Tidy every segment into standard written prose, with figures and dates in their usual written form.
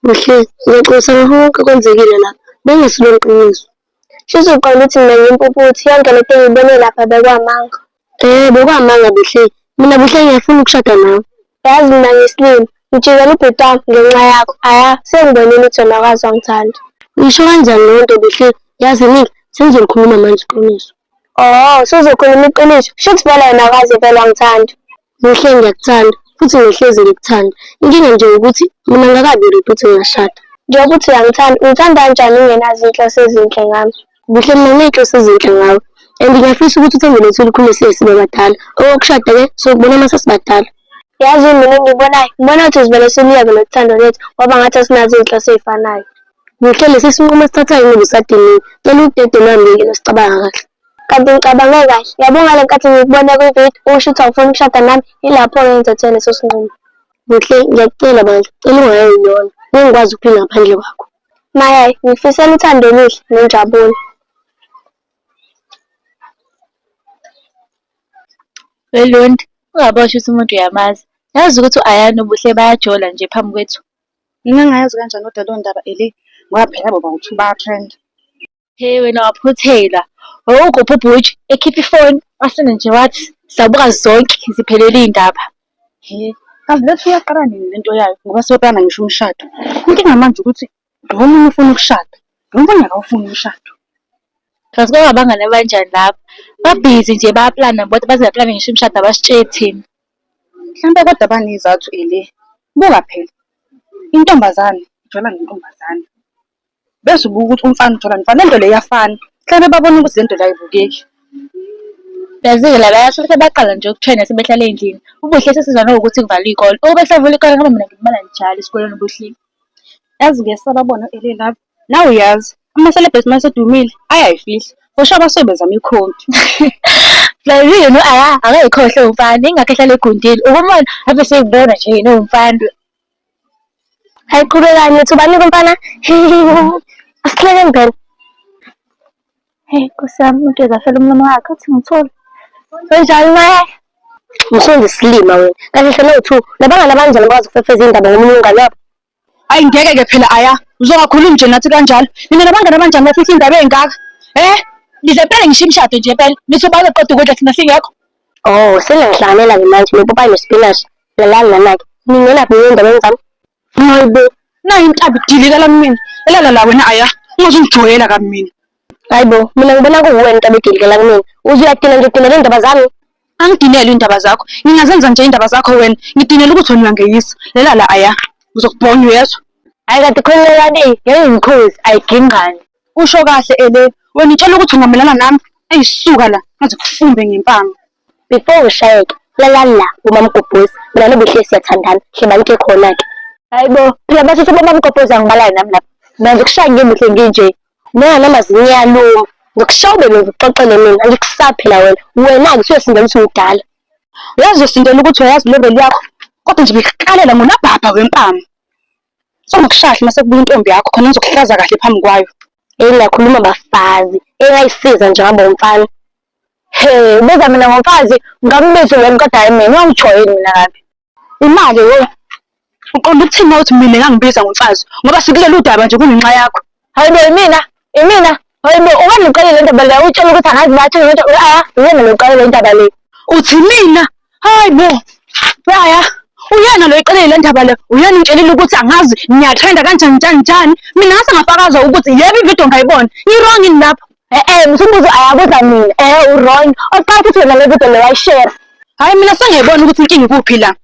Kuhle, ngiyaxolisa ngakho konke okwenzekile lapha. Bengesilona iqiniso. Shuthi uqonda ukuthi mina ngiyimpuphuthi yonke le nto engiyibone lapha bekwamanga. Bekwamanga Buhle. Mina Buhle ngiyafuna ukushada nawe. Yazi mina ngiyisilima. Ngijikela ubhuti wami ngenxa yakho. Sengibonile ukuthi wena akwazi wangithanda. Ngisho kanjani leyo nto Buhle? Yazi Nika, sengizolikhuluma manje iqiniso. Suzokhuluma iqiniso. Shuthi vele wena akwazi vele wangithanda. Buhle ngiyakuthanda. Futhi ngihlezi ngikuthanda. Inkinga nje ukuthi mina ngakabi ready ukuthi ngingashada. Njengoba uthi uyangithanda, ungithanda kanjani ungenazo iy'nhloso ezinhle ngami? Buhle mina nginey'nhloso ezinhle ngawe. And ngiyafisa ukuthi uthembele ukuthi ulikhule sibe badala. Okokushada-ke sokubona uma sesibadala. Yazi mina engiyibonayo, ngibona ukuthi sivele siliyeke nothando lethu ngoba ngathi asinazo iy'nhloso ey'fanayo. Buhle lesi sinqumo esithathayo ngoba usadiniwe. Cela udede lwami nosicabanga kahle. Kanti ngicabange kahle. Yabo ngale nkathi ngikubona kwividiyo usho ukuthi awufuni ukushada nami, ilapho-ke ngithathe leso sinqumo. Buhle ngiyakucela bandla, cela ungayiyona. Ngingikwazi ukuphila ngaphandle kwakho. Mayayi, ngifisela uthando oluhle nenjabulo. Welondi, ungabosho ukuthi umuntu uyamazi. Yazi ukuthi u-Ayana noBuhle bayajola nje phambi kwethu. Ngingangayazi kanjani kodwa leyo ndaba ngoba phela labo bantu bayatrenda. Hey wena waphuthela. Wawuguphi ubhuji ekhipha ifoni wasene nje wathi sabuka zonke ziphelele iy'ndaba. Kazi lethu iyaqala nini lento yayo ngoba seyoqala ngisho umshado. Inkinga manje ukuthi omunye ufuna ukushada, nomunye akawufuni umshado. Kazi kwabangani abanjani lapha? Babhizi nje bayaplana bodwa baze baplane ngisho umshado abasitsheli thina. Mhlampe kodwa banezathu buka phela. Intombazane ijola nentombazane. Bese ubuka ukuthi umfana ujola nomfana. Lento le iyafana. Mhlampe babona ukuthi lento la ayibukeki. Yazi-ke la bayasuke baqala nje ukuthena sebehlala endlini. Ubuhle sesizwa nokuthi kuvalwe iy'kole. Besavula iy'kole ngoba mina ngimala njalo esikoleni uBuhle. Yazi-ke sababona lapho. Nawe uyazi, ama-celebrity uma esedumile ayayifihla. Kusho abasuke bezama ikhonti. Flavia no-Aya akayikhohle umfana, ingakho ehlala egundile. Ubumona ave seyibona nje yena uwumfana. Hayi qhubekani nithi ubanika umfana? Asihleleni phela. Hey Nkosi yami, umuntu ezafela umlomo wakhe uthi ngithole. Kanjani Maya? Ngishonze isilima wena. Kahle hle no-2. Labangani abanjani bakwazi ukufefeza indaba ngomunye umngane wabo? Ayi ngeke-ke phela Aya. Uzokakhulumi nje nathi kanjalo. Mina nabangani abanjani bafihla indaba ey'ngaka? Ngize phela ngisho imishado nje phela. Nithi bazoqeda ukudla thina singekho. Sengiyangihlanganela-ke manje nopopayi nesipinashi. Lalani lana-ke. Ningenaphi endabeni zami? Hayibo, nayi inkabi idilika mina. Elala wena Aya. Ungazungijwayela kabi mina. Hayibo, mina ngibona kuwena inkabi edilika kumina. Uzuyadina nje udinele iy'ndaba zami. Angidineli iy'ndaba zakho. Ngingazenza nje iy'ndaba zakho wena. Ngidinele ukuthi wena uyangeyisa. Lelala Aya. Uzokubona uyezwa. Hayi kanti khonelani ngengikhozi ayigingqani. Usho kahle wena itshela ukuthi ungamelana nami. Ey'suka la ngaze kufumbe ngempama. Before ushayeke, lalani la uMamgobhozi. Mina noBuhle siyathandana. Hlebanike khona-ke. Hayibo, phela bathi uMamgobhozi angibalayo nami lapha. Mina ngizokushaya ngibuhle nginje. Namazinyo iyaluma. Ngikushawube nokuxoxele mina, angikusaphela wena. Wena-ke usuyosindela ukuthi ngidala. Uyazosindela ukuthi wayazi level yakho. Kodwa nje ngikukalela ngonabhabha wempama. Songokushahla mase kubuya intombi yakho khona ngizokuhlaza kahle phambi kwayo. Ngiyakhuluma bafazi, engayisiza nje ngabo umfana. Ubuza mina ngomfazi, ngambethe wena kodwa hayi mina, ungangijwayeli mina kabi. Imali we. Uqonda ukuthini ukuthi mina ngangibiza ngomfazi ngoba sikuleli udaba nje kungenxa yakho. Hayibo imina. Hayibo ungangiqale le ndaba le utshela ukuthi angazi bathi uyena lo uqale le ndaba le. Uthi mina? Hayibo. Aya. Uyena lo iqelile le ndaba le. Uyena ngitshelile ukuthi angazi ngiyatrenda kanjani. Mina ngase ngafakaza ukuthi yebo ividiyo ngayibona. Ngirong ini lapho. Mthumbuzo ayabuza mina. Urong. Oqala futhi wena le video le wayishare. Hayi mina sengiyibona ukuthi inkinga ikuphi la.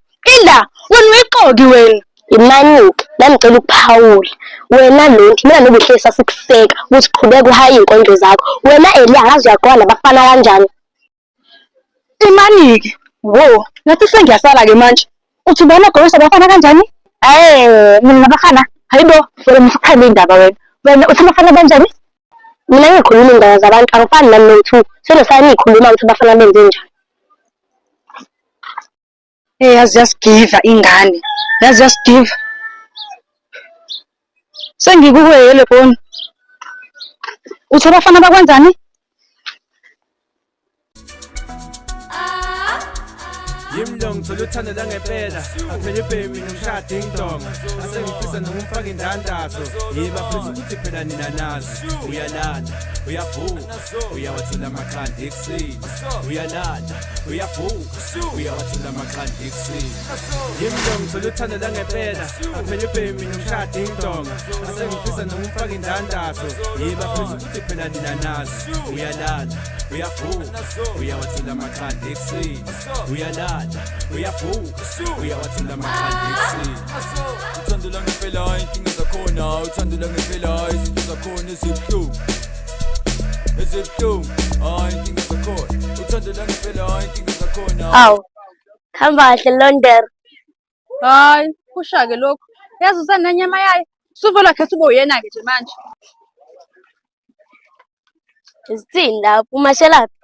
Ila wena uyiqoki wena. Imanike, nami ngicela ukuphawula. Wena lonke, mina noBuhle sasikuseka ukuthi qhubeka uhaye iy'nkondlo zakho. Wena angazi uyaqola nabafana kanjani. Imanike, wo, ngathi sengiyasala-ke manje. Uthi ubona ogqokisa abafana kanjani? Mina nabafana, hayibo, wena msukhamba iy'ndaba wena. Wena uthi abafana kanjani? Mina ngikhuluma iy'ndaba zabantu, angifani nami no-2. Selosane ngikhuluma ukuthi abafana benze njani. Yazi yasigiva ingane. Yazi yasigiva. Sengikukuye le phone. Uthi abafana bakwenzani? Yimlong ngicela uthando langempela aphela ibhemi nomshado ingidonga asengifisa nomfaka indandatho yiba futhi ukuthi phela nina nazi uyalala uyavuka uyawathula amakhanda ekuseni uyalala uyavuka uyawathula amakhanda ekuseni yimlo ngicela uthando langempela aphela ibhemi nomshado ingidonga asengifisa nomfaka indandatho yiba futhi ukuthi phela nina nazi uyalala uyavuka uyawathula amakhanda ekuseni uyalala uyavuka uyawathula amakhanda ekuseni uthando langempela inkinga zakhona uthando langempela izinto zakhona ezibuhlungu inkinga zakhona uthando langempela inkinga zakhona Awu, hamba kahle Londero. Hayi, kusha-ke lokhu. Yazi usenenyama yayo. Suvela khetha ube uyena-ke nje manje. Isithini lapho umashelaphi?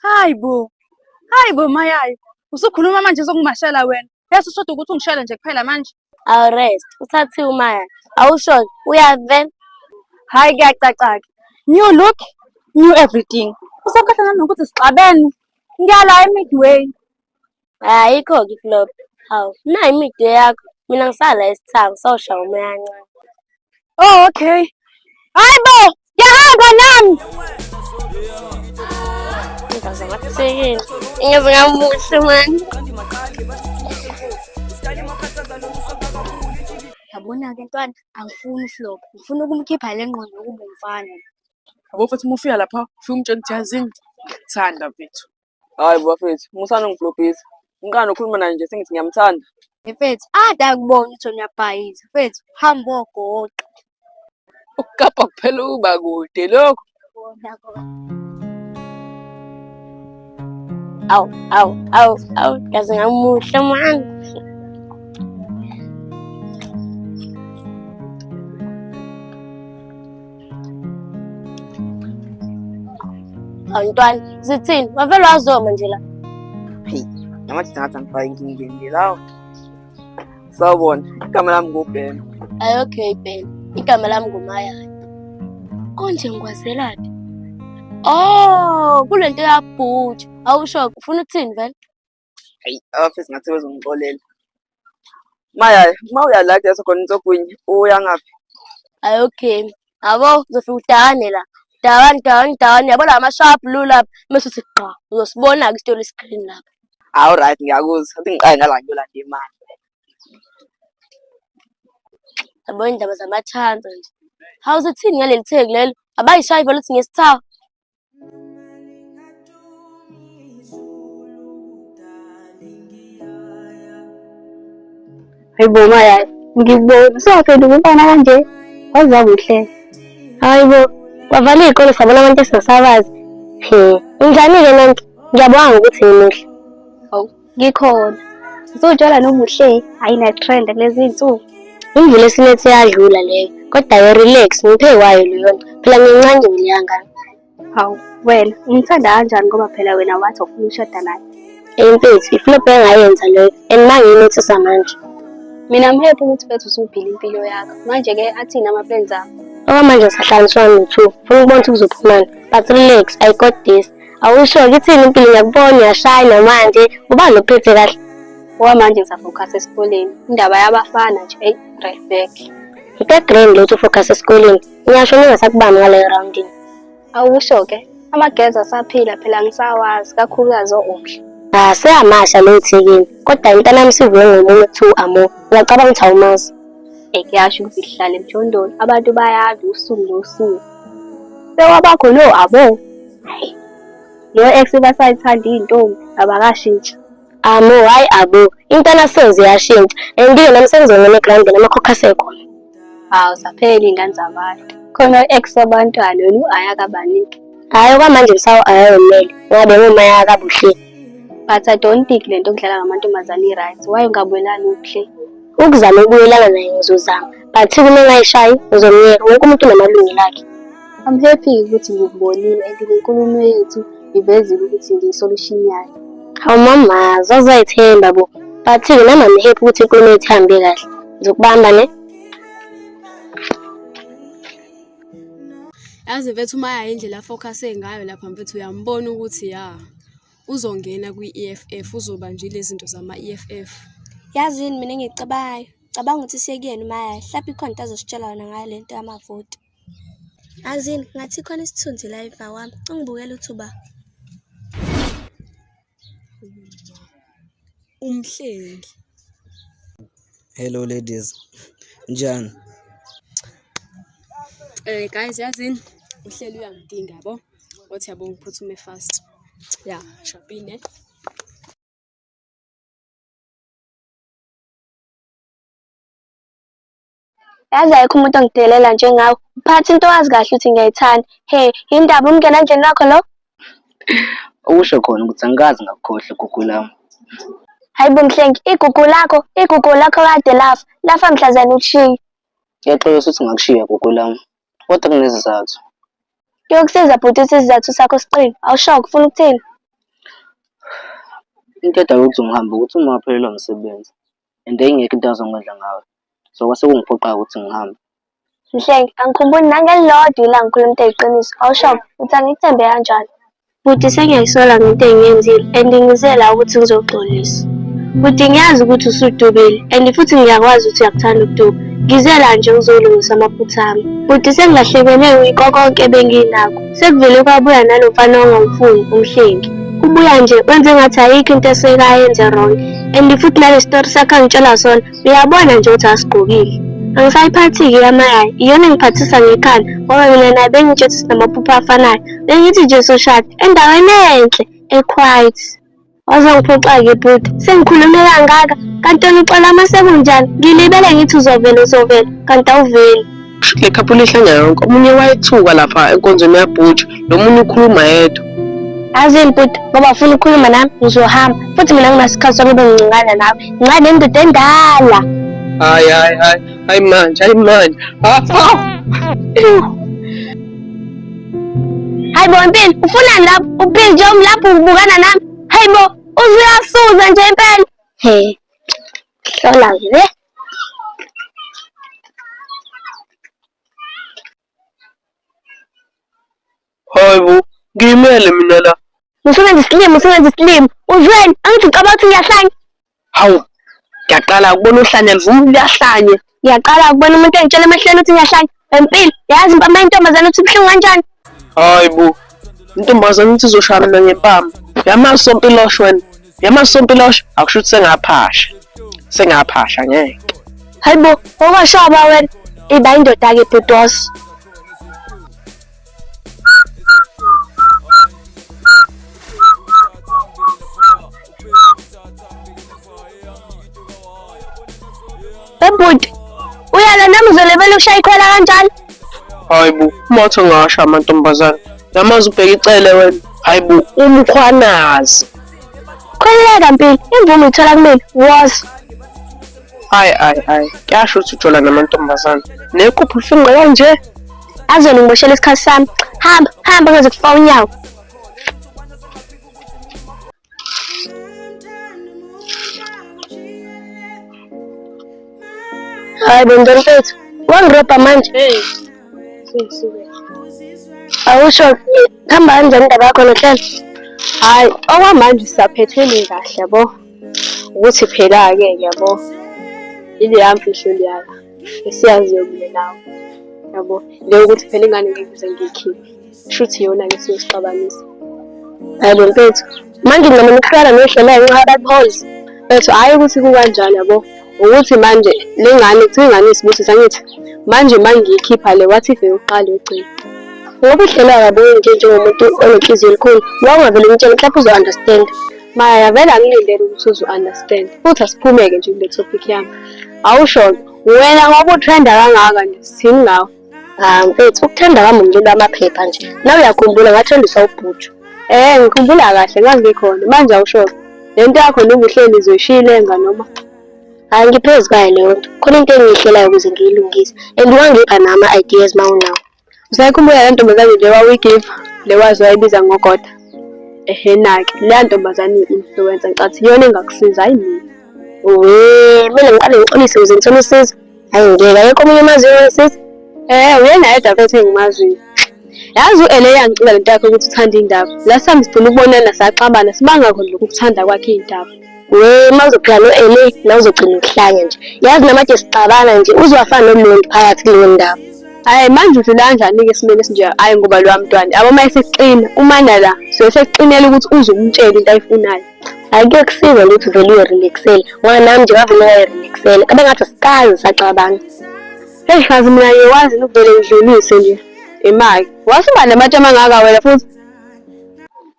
Hayi bo mayayo. Usukhuluma manje uzongimashela wena. Yazi ushoda ukuthi ungishele nje kuphela manje. Awu rest, uthathiwe umaya. Awusho uyavela. Hayi kuyacaca-ke. New look, new everything. Usakhohlana nokuthi sixabene. Ngiyala midway. Ayikho-ke iflop. Hawu, nayi imidwe yakho. Mina ngisala esithango, sawushaya umoya kancane. Oh okay. Hayi bo, ngiyahamba nami. Ngazamakusekeni. Ingeze ngamuhle mani. Yabona-ke ntwana, angifuni iflop. Ngifuna ukumkhipha le ngqondo yokuba umfana. Yabo futhi uma ufika lapha ufike umtshela ukuthi yazini ngikuthanda mfethu. Hayi bafethu, musana ngiflopisa. Ngikani ukhuluma naye nje sengithi ngiyamthanda. Mfethu, akubona ukuthi uyabhayiza. Mfethu, hamba ogoqa. Ukukapa kuphela uba kude lokho. Awu, ngaze ngamuhle mani. Awu ntwana, zithini? Wavela wazoma nje la. Hey, namathi sengathi angifake inkingeni nje lawo. Sawubona, igama lami ngubhema. Ayi okay Ben, igama lami nguMaya. Konje ngikwazelaphi? Oh, kulento yabhuja. Awusho ufuna ukuthini vele? Hey, abafethu ngathi bezongixolela. Maya, uma uyalaka yasekhona insogwini, uya ngaphi? Ayi okay. Abo uzofika udane la. Dawani, yabo la ma-sharp blue lapha. Mase uthi qha, uzosibona-ke isitolo screen lapha. Hawu right, ngiyakuzwa. Athi ngiqale ngala ngiyolanda imali. Yabo indaba zamathanza nje. Hawu zithini ngaleli theki lelo? Abayishayi vele uthi ngesithawu. Hayibo Maya, ngikubona sowaphendula umfana kanje. Waza kuhle. Hayibo, wavala iy'kole sabona abantu esingasabazi. Injani-ke lonke? Ngiyabonga ukuthi ngimuhle. Hawu, ngikhona. Uzotshela nomuhle, ayina-trend kulezi iy'nsuku. Imvula esilethe yadlula leyo. Kodwa relax, ngiphe wayo leyona. Phela ngincane ngiliyangana. Hawu, wena ungithanda kanjani ngoba phela wena wathi ufuna ukushada naye. Mfethu, iflop engayenza leyo. And mangiyinothisa manje. Mina mhepha ukuthi bethu usuphila impilo yakho. Manje-ke athini ama-plans akho? Okwamanje sahlanganiswa no-2. Funa ukubona ukuthi kuzophumana. But relax, I got this. Awusho kithini impilo ngiyakubona uyashayina manje. Uba nophethe kahle. Okwamanje ngisafocus esikoleni. Indaba yabafana nje, right back. Into grand lotho focus esikoleni. Ngiyasho ningasakubambi ngale roundini. Awusho-ke, amageza asaphila phela ngisawazi, kakhulukazi o-Ohle. Seyamasha lo thekeni. Kodwa intanami sivuye ngomunye 2 amo. Ngiyacabanga ukuthi awumazi. Kuyasho ukuthi sihlala emjondolo, abantu bayazi usuku nosuku. Sewabakho lo abo. Hayi. Lo ex basayithanda iy'ntombi, abakashintsha. Amo, hayi abo. Intana senze yashintsha. Ngiyo nami sengizongena egroundini amakhoka asekhona. Hawu, saphela iy'ngane zabantu. Khona u-ex wabantwana, wena u-ayakabaniki. Hayi okwamanje ngisawo ayayomele. Ngabe ngumaya kabuhle. But I don't think lento okudlala ngamantombazane i-right. Why ungabuyelani ubuhle? Ukuzama ukubuyelana naye ngizozama. But uma ngayishayi uzomyeka. Wonke umuntu unamalungelo akhe. I'm happy ukuthi ngikubonile and inkulumo yethu ivezile ukuthi ngiyi-solution yayo. Hawu mama, zazayithemba bo. But nami I'm happy ukuthi inkulumo yethu ihambe kahle. Ngizokubamba ne? Yazi mfethu Maya indlela focus ngayo lapha mfethu uyambona ukuthi ya uzongena kwi-EFF uzobanjile izinto zama-EFF. Yazini mina engicabangayo, cabanga ukuthi siye kuyena uMaya, mhlawumbe ikhona into azositshela yona ngayo lento yamavoti. Yazini ngathi khona isithunzi la eva wami, ungibukela uThuba. Umhlengi. Hello ladies. Njani? Guys, yazini uhleli uyangidinga yabo. Wathi yabo ngiphuthume fast. Yeah, shopine. Yazi ayikho umuntu ongidelela njengawe. Uphatha into wazi kahle ukuthi ngiyayithanda. Hey, indaba umngena njani lakho lo? Okusho khona ukuthi angikazi ngakukhohle gugu lami. Hayibo Mhlengi, igugu lakho kade lafa mhlazana ukushiya. Ngiyaxolisa ukuthi ngakushiya gugu lami. Kodwa kunezizathu. Kuyokusiza bhuti isizathu sakho siqine. Awusho ufuna ukuthini? Into edala ukuthi ngihambe ukuthi uma ngaphelelwa umsebenzi. And engekho into azongidla ngayo. So kwase kungiphoqa ukuthi ngihambe. Mhlengi, angikhumbuli nangelilodwa ila ngikhuluma into eyiqiniso. Awusho uthi angithembe kanjani? Bhuti sengiyayisola ngento engiyenzile and ngizela ukuthi ngizoxolisa. Bhuti ngiyazi ukuthi usudubile and futhi ngiyakwazi ukuthi uyakuthanda ukuduba. Ngizela nje ngizolungisa amaphutha ami. Bhuti sengilahlekelwe yikho konke benginakho. Sekuvele kwabuya nalo mfana ongangifuni Umhlengi. Ubuya nje wenze ngathi ayikho into esekayenze wrong. And futhi nale story sakhe angitshela sona, uyabona nje ukuthi asigqokile. Angisayiphathi-ke yaMaya, iyona engiphathisa ngekhanda ngoba mina naye bengitshela sinamaphupho afanayo. Bengithi nje soshada endaweni enhle, equiet. Wazongiphoxa-ke bhuti, sengikhulume kangaka, kanti wena uxola masekunjani? Ngilibele ngithi uzovela, kanti awuveli. Le couple ihlangana yonke, omunye wayethuka lapha enkonzweni yabhuju, lo munye ukhuluma yedwa. Yazini bhuti, ngoba ufuna ukukhuluma nami, ngizohamba. Futhi mina nginasikhathi sokuba ngingcingana nawe. Ngincane nendoda endala. Hayi manje. Hayibo Mpilo, ufunani lapho? Uphili nje umlapho ubukana nami. Hayibo, uzuyasuza nje impela. He. Hlola nje. Hayibo, ngimele mina la. Usebenza isilimo. Uzweni, angithi ucabanga ukuthi ngiyahlanya. Hawu, ngiyaqala ukubona uhlanya livuma liyahlanye. Ngiyaqala ukubona umuntu engitshela emehlweni ukuthi ngiyahlanya. Empilo, yazi impama intombazane ukuthi ibuhlungu kanjani? Hayibo, intombazane ukuthi izoshaya mina ngempama. Yamazi Sompilosho wena. Yamazi Sompilosho, akusho ukuthi sengaphasha ngeke. Hayibo, okwashaba wena. Iba indoda-ke bhudosi. Bhuti, uyala nami uzolebela ukushaya ikhwela kanjani? Hayibo, umatho ngasho amantombazane. Yamazi ubheka icele wena. Hayibo, umkhwanazi. Khweleka Mpilo, imvume ithola kumina. Woza. Hayi. Kuyasho ukuthi ujola namantombazane. Nekhupha uhlungu kanje. Azweni ngimoshela isikhathi sami. Hamba ngeze kufa unyawo. Hayibo Mfethu, wangirobha manje. Hey. Awusho hamba kanjani indaba yakho nohlelo? Hayi, okwamanje sisaphethene kahle yabo. Ukuthi phela-ke yabo. Ile yamfihlo liyala. Esiyaziyo kule nawo. Yabo, leyo ukuthi phela ingane ngikuze ngiyikhiphe. Shuthi yona-ke siyosixabanisa. Hayibo Mfethu, manje noma nikhwela nohlelo ngenxa yabaholisi. Bethu hayi ukuthi kukanjani yabo. Ukuthi manje le ngane kuthi ingane isibuthisa ngithi manje mangiyikhipha le wathi ife uqala ugcina. Ngoba uhlelo yabo njengomuntu onenhliziyo elikhulu, wawungavele ngitshela mhlawumbe uzo-understand. Maya vele angilindele ukuthi uzo-understand. Futhi asiphumeke nje kule topic yami. Awusho wena ngoba utrenda kangaka nje sithini ngawe? Mfethu, ukuthanda kwami umlilo wamaphepha nje. Nawe uyakhumbula ngathendiswa ubhuju. Ngikhumbula kahle ngazi ngikhona. Manje awusho lento yakho noma uhleli izoyishiya ilenga noma? Hayi ngiphezu kwayo leyo nto. Khona into engiyihlelayo ukuze ngiyilungise. And wangipha nama-ideas mawunawo. Usayikhumbula le ntombazane le wawigive le wazi wayibiza ngogoda? Na-ke leya ntombazane i-influencer ngicathi iyona engakusiza hayi mina. Mina ngiqale ngixolise ukuze ngithole usizo. Hayi ngeke ayekho omunye umaziyo wesiza. Uyena yedwa futhi engimaziyo. Yazi u-Ele yangicela lento yakho ukuthi uthanda iy'ndaba. La sami sidinga ukubonana saxabana sibanga khona lokhu ukuthanda kwakhe iy'ndaba. Uma uzophila no-LA la uzogcina ukuhlanya nje. Yazi namaje sixabana nje uzwafana nomuntu phakathi kuleyo ndaba. Hhayi manje udlula kanjani-ke esimeni esinje? Hhayi ngoba lowa mntwana yabo uma eseqina umana la suke seqinela ukuthi uze umtshele into ayifunayo. Hhayi kuyokusiza ukuthi uvele uyorelaxela ngoba nami nje ngavele ngayirelaxela kabe ngathi asikazi sacabana. Heyi kazi mina ngiwazi ukuvele ngidlulise nje imali. Wasuba namathe amangaka wena futhi?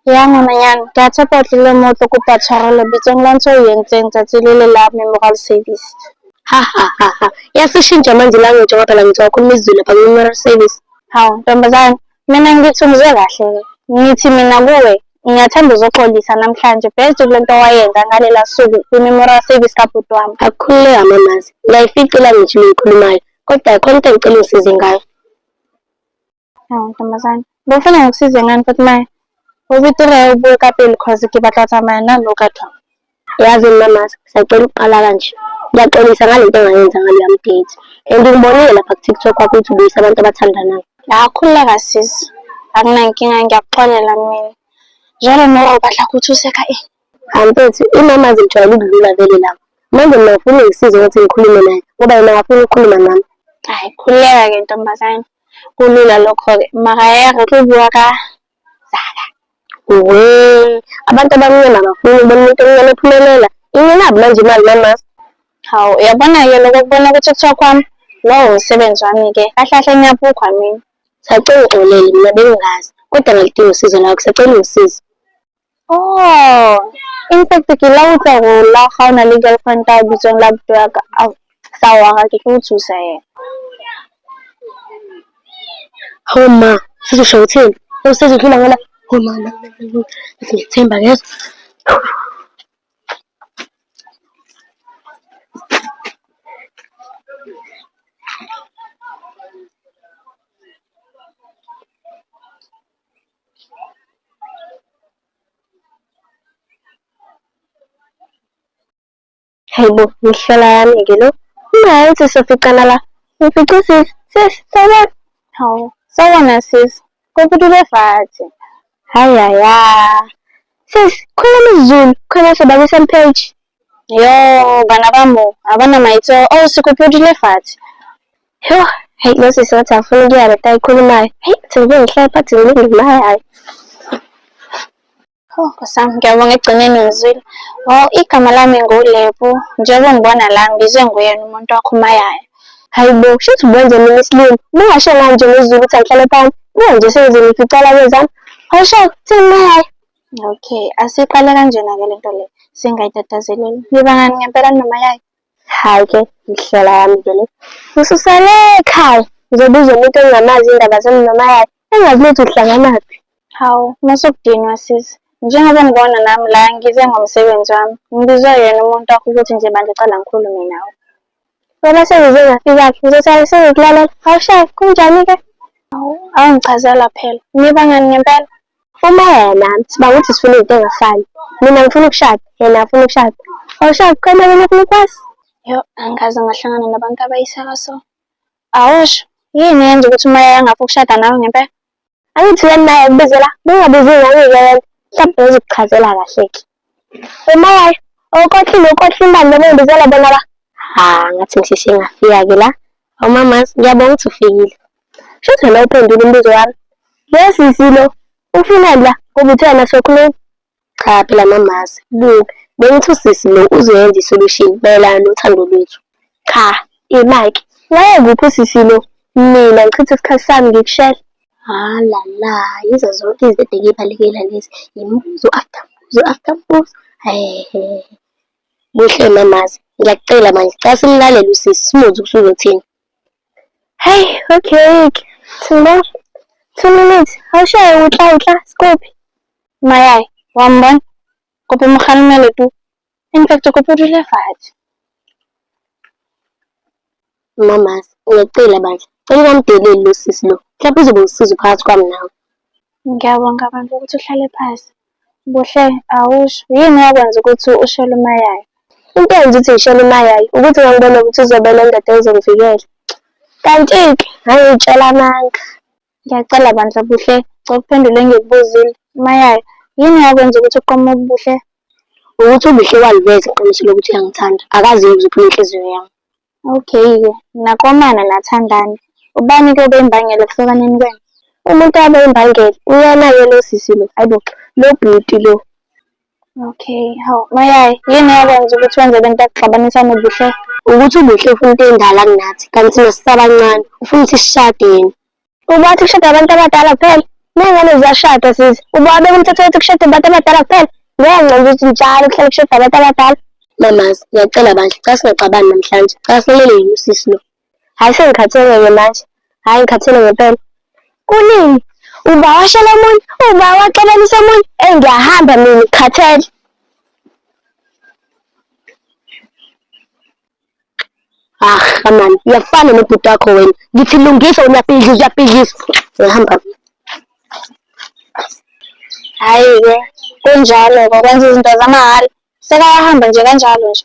Ya ngwananyana, ke a tshepa o tlile mo o tlo kopa tshwarelo bitsong la ntse o entseng tsatsi le le la memorial service. Yasishintsha manje language ngoba phela ngithi wakhuluma isiZulu lapha ku-memorial service. Hawu ntombazane, mina ngithi ngizwe kahle-ke. Ngithi mina kuwe ngiyathanda uzoxolisa namhlanje based kule nto owayenza ngalela suku kwi-memorial service kabhuti wami. Akukhululeka mamazi, ngiyayificela ngisho engiyikhulumayo kodwa khona into engicela ungisize ngayo. Hawu ntombazane, bofuna ngikusize ngani futhi manje? Ubitile ubuye kapele cause ke batla tsamaya nalo ka thwa. Yazi mamazi, siyacela ukuqala kanje. Ngiyaxolisa ngale nto engayenza ngaleyo update. And ngibonile lapha ku-TikTok wakho ukuthi ubuyisa abantu abathandanayo. Khululeka sisi, akunankinga ngiyakuxolela mina. Njalo noma ubadla ukuthi useka Mfethu, imamazi ngijwayele ukudlula vele lapho. Manje mina ngifuna ungisize ukuthi ngikhulume naye ngoba yena ngafuna ukukhuluma nami. Hayi khululeka-ke ntombazane, kulula lokho-ke makayeke kubuka ka Zaka. Abantu abamnyama abafuni ukubona umuntu omnyama ephumelela. Ingenabo manje imali mamazi. Hawu uyabona-ke lokho kubona ku-TikTok wami lowo umsebenzi wami-ke kahle kahle ngiyabukhwa mina. Sacela ungixolele mina bengingazi kodwa ngalidinga usizo lakho sacela ungisize. In fact ke la utla go la ga ona le girlfriend ta bitsong la buto ya ka sa wa ga ke tlo thusa yena. Ma sizosho uthini? Usezodlula ngola ma ngithemba ngezwe. Hayibo, ngihlala yami-ke lo. Ungayi ukuthi siyoficana la. Ngifice sis, sawubona. Hawu, sawubona sis. Kuphi fathi? Sis, khuluma isiZulu, khona sobakisa mpage. Yo, bana bamo, abana maitso, sikuphi fathi? Yo, hey, lo sisi wathi afuna ukuya leta ikhulumayo. Hey, thibe ngihlala phathi ngilungile hayi. Nkosami, ngiyabonga ekugcineni ngizwile. Igama lami nguLebo, njengoba ngibona la ngibizwe nguyena umuntu wakhumayayo. Hayibo, kushuthi ubenze mina isilimi. Ungasho manje ngesiZulu ukuthi angihlale phansi. Manje senze ngificala kwezami. Awusho kuthini mayayo? Okay, asiqale kanjena-ke le nto le. Singayitatazeleli. Niba ngani ngempela nomayayo? Hayi-ke, ngihlala yami-ke le. Ngisusale ekhaya. Ngizobuza umuntu engingamazi indaba zami nomayayo. Engazi ukuthi uhlanganaphi. Hawu, masukudinwa sisi. Njengoba ngibona nami la ngize ngomsebenzi wami. Ngibizwe yena umuntu wakho ukuthi nje manje ucala ngikhulume nawe. Wena sengize ngafika-ke, ngizothi sengikulalela. Awushayi, kunjani-ke? Hawu, awungichazela phela. Niba ngani ngempela? Umayaya nami, siba ukuthi sifuna izinto engafani. Mina ngifuna ukushada, yena afuna ukushada. Awushayi, kukhona wena ufuna ukwazi? Yo, angikaze ngahlangana nabantu abayisaka so. Awusho, yini yenza ukuthi umayaya angafuni ukushada nawe ngempela? Angithi wena naye kubizela, bengabizi ngani-ke wena. Mhlawumbe ngizokuchazela kahle-ke. Umayaya, ukhohlile imali noma ngibizela bona la. Ngathi ngisheshe ngafika-ke la. Mamazi, ngiyabonga ukuthi ufikile. Shuthi wena uphendule umbuzo wami. Lo sisi lo, ufunani la? Ngoba uthe yena sokhuluma. Cha phela mamazi, buka, bengithi usisi lo uzoyenza isolution mayelana nothando lwethu. Cha, imaki, ngaye kuphi usisi lo? Mina ngichitha isikhathi sami ngikushela. Yizo zonke izinto engiyibalekela lezi. Imibuzo after mbuzo. Kuhle mamazi, ngiyakucela manje, cha simlalele usisi simuze ukuthi uzothini. Hey, okay. Thina 2 minutes. Awushaye utla sikuphi? Mayayi, wambona? Kuphi mkhalimele tu. In fact, kuphi fathi? Mamazi, ngiyacela bandla. Cela ungamdeleli lo sisi lo. Mhlawumbe uzobe usiza phakathi kwami nawe. Ngiyabonga abantu ukuthi uhlale phansi. Buhle, awusho. Yini yakwenza ukuthi ushele umayayi? Into eyenza ukuthi ngishele umayayi ukuthi ngangibona ukuthi uzobela indoda ezongivikela. Kanti-ke ngangiyitshela amanga. Ngiyacela bandla buhle, ukuphendule engikubuzile. Mayayo, yini yakwenza ukuthi uqome ubuhle? Ukuthi ubuhle waliveza iqiniso lokuthi uyangithanda. Akaziyo ukuziphula inhliziyo yami. Okay-ke, nakomana nathandani. Ubani-ke obeimbangela ekuhlukaneni kwenu? Umuntu abe imbangela uyana-ke lo sisi lo. Hayibo, lo bhuti lo. Okay, hawu, Mayayo, yini yakwenza ukuthi wenze lento yokuxabanisa nobuhle? Ukuthi ubuhle ufuna into endala kunathi, kanti thina sisabancane. Ufuna ukuthi sishade yena. Ubathi kushada abantu abadala kuphela? Ney'ngane ziyashada sisi. Ubabeka umthetho wethi kushada abantu abadala kuphela? Ngenxa ukuthi njalo kuhlale kushada abantu abadala. Mamazi, ngiyacela bandla, cha singaxabani namhlanje. Cha silele yini usisi lo. Hhayi sengikhathele-ke manje. Hhayi ngikhathele ngempela. Kunini? Uba washela omunye? Uba waxabanisa omunye? Ngiyahamba mina ngikhathele. Kamani, uyafana nobhuti wakho wena. Ngithi lungisa uyapidlisa. Uyahamba. Hhayi-ke, kunjalo-ke kwenza izinto zamahhala. Sekayahamba nje kanjalo nje.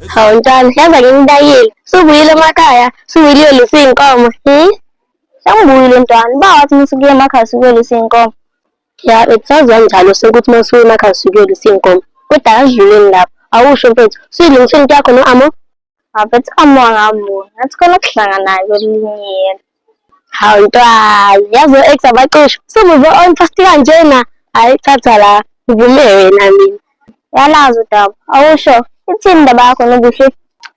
Hawu ntwana, yaza ngingidayile. Subuyile emakhaya, subuyile uyolisa iy'nkomo. Sengibuyile ntwana, bawathi uma usukuya emakhaya usukuyolisa iy'nkomo. Ya, bekusaziwa njalo sekuthi uma usuke emakhaya usukuyolisa iy'nkomo. Kodwa akadluleni lapho. Awusho mfethu, suyilungisile into yakho no-Amo? Abethu Amo angamboni, ngathi khona okuhlanganayo kwelinye yena. Hawu ntwana, yazi o-ex abaqisho. Sumuve on fast kanjena. Hhayi, thatha la. Uvume wena mina. Yalazi udaba, awusho, ithini indaba yakho nobuhle?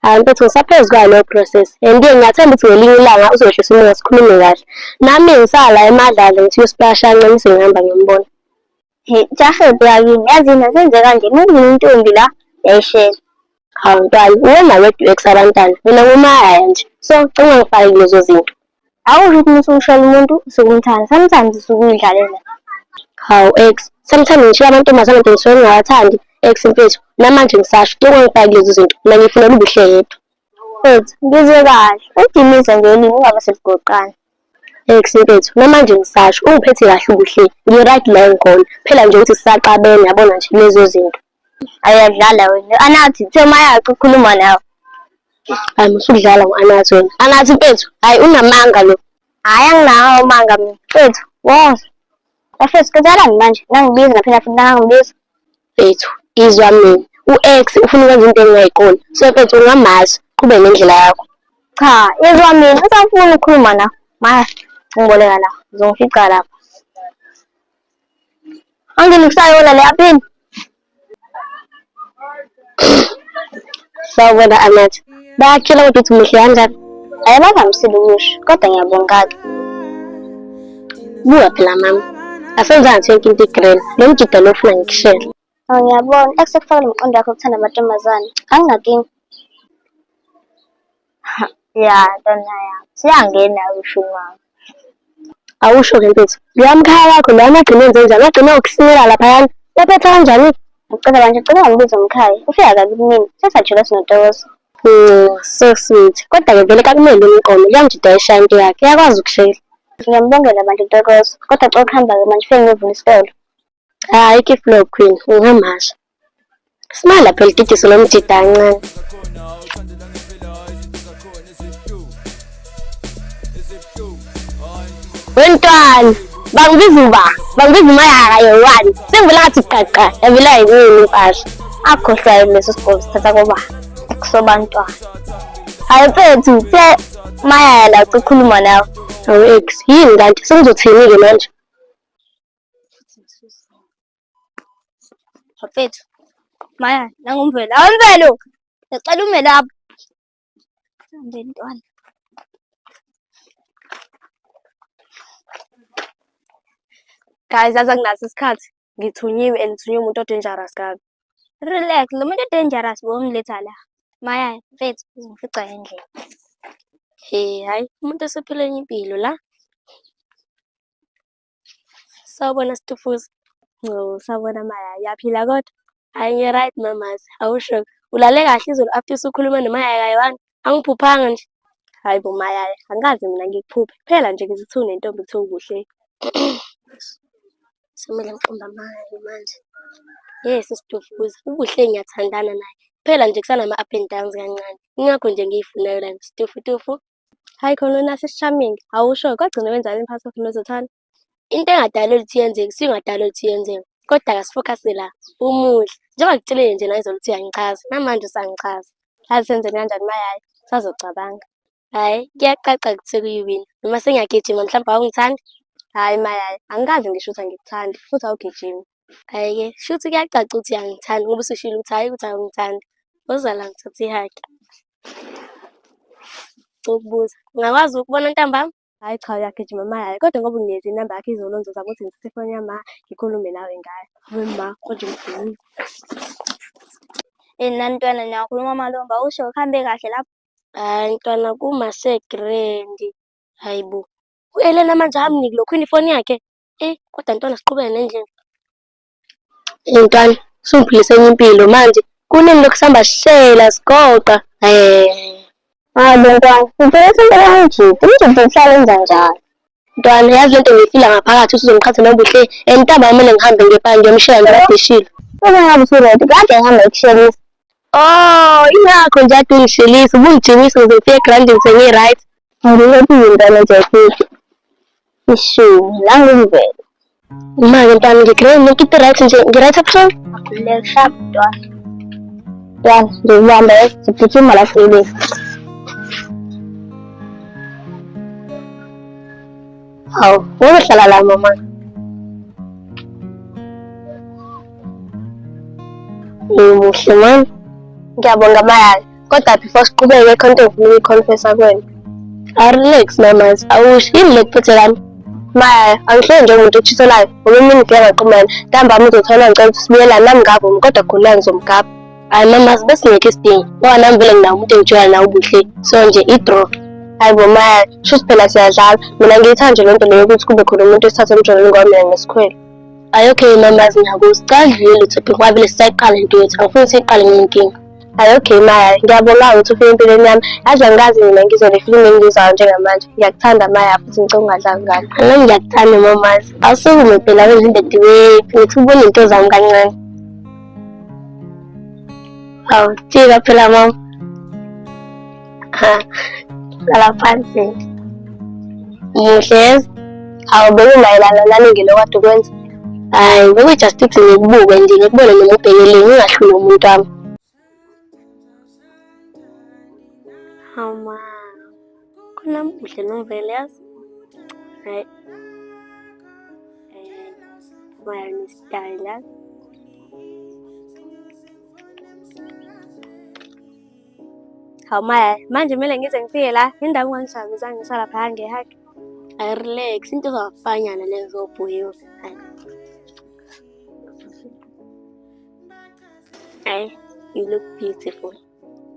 Hayi mfethu, ngisaphezu kwayo leyo process. And ngiyathemba ukuthi ngelinye ilanga uzoshisa umoya sikhulume kahle. Nami ngisala emadlala ngithi uyosiplasha kancane sengihamba ngiyambona. Jahephi yakini, yazini asenze kanje, ningini intombi la yayishela. Hawu ntwana, uwena wedwa u-ex abantwana. Mina ngumahaya nje. So, cinga ngifake kulezo zinto. Awusho ukuthi uma usungishela umuntu usukumthanda, sometimes usukuyidlalela. Hawu ex, sometimes ngishiya amantombazane nto ngisuke ngingawathandi. Ex mfethu, namanje ngisasho, cinga ngifake kulezo zinto. Mina ngifunela ubuhle yedwa. Mfethu, ngizwe kahle, udimisa nje ulimi ungabe sebugoqana. Ex mfethu, namanje ngisasho, ungiphethe kahle ubuhle. Ngi-right la engikhona. Phela nje ukuthi sisaqabene yabona nje lezo zinto. Ayadlala wena, anathi, thema yakho ukhuluma nawe. Hayi musudlala ngo-Anathi wena. Anathi mfethu, hhayi unamanga lo. Hhayi anginawo amanga mina, mfethu, woza. Bafethu, kwenzakalani manje? Nangibiza naphela futhi nangangibiza. Mfethu, izwa mina. U-ex ufuna ukwenza into engingayiqondi. So mfethu ungamazi, qhube ngendlela yakho. Cha, izwa mina, ngisafuna ukukhuluma nawe. Maya, ngiboleka la, ngizongifica lapha. Angini kusayona le yaphini. Sawubona Anathi. Bayakutshela kodwa uthi muhle kanjani? Ayabavamisile ukusho, kodwa ngiyabonga-ke. Buka phela mama. Asenzanga ngithi into igrela. Lo mjida lo ufuna ngikushele. Ngiyabona, ekusefakela umqondo wakho ukuthanda amantombazane. Angingakingi. Ya, ntwana yami. Siyangena ushuni wami. Awusho-ke mfethu. Ngiyamkhaya yakho lo amagcina enze njani? Agcina ukusimela laphayana. Yaphetha kanjani? Ngicela manje, ngicela ungambiza umkhaya. Ufika kabi kumina. Sesajula sinotokoza. So sweet. Kodwa-ke vele kakumele umqondo. Kuyamjida eshaya into yakhe. Uyakwazi ukushela. Ngiyambongela manje intokozo. Kodwa xa ukuhamba-ke manje ufike ngiyovula isitolo. Hhayi, keep low queen. Ungamasha. Simala phela ididiso lo mjida kancane. Wentwana, bangibiza umayaka yowani. Sengivela ngathi qaqa, yavela yini impahla. Akhohlwayo leso sikolo sithatha koba kusobantwana. Hayi mfethu, Maya la ukhuluma nawe. Awu ex, yini kanti sengizothini-ke manje? Mfethu, Maya, nangumvelo. Awumvelo. Ngicela ume lapha. Hambe ntwana. Guys, yazi anginaso isikhathi. Ngithunyiwe and ngithunyiwe umuntu o-dangerous kabi. Relax, lo muntu o-dangerous bomletha la. Maya, mfethu, uzongifica endlela. Hhayi, umuntu osephila enye impilo la. Sawubona Situfuza. No, sawubona Maya, yaphila kodwa. Hayi ngi-right mamazi, awusho. Ulale kahle izolo after usukhuluma noMaya kayi-1? Angiphuphanga nje. Hayi bo Mayaya, angikaze mina ngikuphuphe. Phela nje ngithi unentombi kuthiwa ubuhle. Semele ngiqonda amanga manje. Yes, Sitofuza, ubuhle ngiyathandana naye. Phela nje kusanama-up and downs kancane. Ingakho nje ngiyifuna yona Sitofutofu. Hayi khona unasi charming. Awusho kwagcina wenzani phakathi kwakho noZothanda? Into engadala ukuthi yenzeke, singadala ukuthi yenzeke. Kodwa kasifocus la. Umuhle. Njengoba ngikutshelile nje nayizolo ukuthi uyangichaza. Namanje usangichaza. Yazi senzeni kanjani Mayaya? Sazocabanga. Hhayi, kuyacaca kuthi kuyiwina. Noma sengiyagijima mhlawumbe awungithandi? Hhayi Mayaya, angikaze ngisho ukuthi angikuthandi, futhi awugijimi. Hhayi-ke, shuthi kuyacaca ukuthi uyangithanda ngoba usushilo ukuthi hhayi ukuthi awungithandi. Woza la ngithatha ihaki. Ukubuza, ungakwazi ukubona ntambama? Hhayi cha uyagijima Mayaya, kodwa ngoba unginikeze inamba yakho izolo ngizozama ukuthi ngithathe ifoni yama ngikhulume nawe ngayo. Wema, konje ngibhekile. Nani ntwana niyakhuluma Malomba, usho kuhambe kahle lapho? Hhayi ntwana kumasegrandi. Hayi bo. U-Elena manje ahamniki lokhwini ifoni yakhe. Kodwa ntwana siqhubeke nendlela. Ntwana, usungiphilisele enye impilo manje. Kunini lokhu sihamba sihlela sigoqa. Hayi bo ntwana, ngicela sempela ngijide, ngijide kuhlala enza njalo. Ntwana yazi lento ngiyifila ngaphakathi ukuthi uzongiqhatha nobuhle. Ntambama kumele ngihambe ngephansi ngiyomshela ngibadishile. Uma ngabe usu-ready, kade ngihamba ekushelisa. Oh, ingakho nje ade ungishelisa, ubungijimisa ukuze ngifike egrandini sengi-right. Angiyekile ntwana nje futhi. Ishumi, la ngivele. Manje ntwana ngigrand nonke into right nje, ngi-right ebusuku? Akhululeke sharp ntwana. Ntwana, ngikubamba siphuthuma la sibili. Hawu, uzohlala la mama. Muhle mani. Ngiyabonga Mayaya. Kodwa before siqhubeke khonto ngifuna ukuyiconfessa kuwena. Relax mamazi, awusho yini le kuphethelana? Mayaya, angihleli njengomuntu okushiselayo, ngoba mina ngike ngaqhumana. Ntambama uzothanda ngicela ukuthi sibuyelane nami ngavuma, kodwa khululeka ngizomgaba. Hayi mamazi, bese ngekho isidingo. Ngoba nami vele nginawo umuntu engitshela nawe ubuhle. So nje i-draw. Hayi bo Mayaya, shuthi phela siyadlala. Mina ngiyithanda nje lento leyo ukuthi kube khona umuntu esithatha emjondolo ngoba mina ngesikhwele. Hayi okay mamazi, ngiyakuza. Cha dlile topic ngoba vele sisayiqala into yethu. Angifuni siyiqale ngenkinga. Hayi okay Mayaya, ngiyabonga ukuthi ufike empilweni yami. Yazi angikazi mina ngizole feeling engizayo njengamanje. Ngiyakuthanda Mayaya futhi ngicela ungadlali ngami. Nami ngiyakuthanda mamazi. Awusukume phela kwezinto ediwephi. Ngithi ubone into zami kancane. Hawu, jika phela mama. Lala phansi. Muhle. Hawu bekumayelana nani ngilo kade ukwenza. Hayi, bekujust ukuthi ngikubuke nje ngikubone noma ubhekeleni ungahluli umuntu wami. Hawu ma. Khona muhle novele yazi. Hayi. Maya ni-style yazi. Hawu Maya, manje kumele ngize ngifike la, indawo ungangishabisanga ngisala phaya ngehaki. Hayi relax, into ezawafanyana lezo bhuyiwe. Hayi, you look beautiful.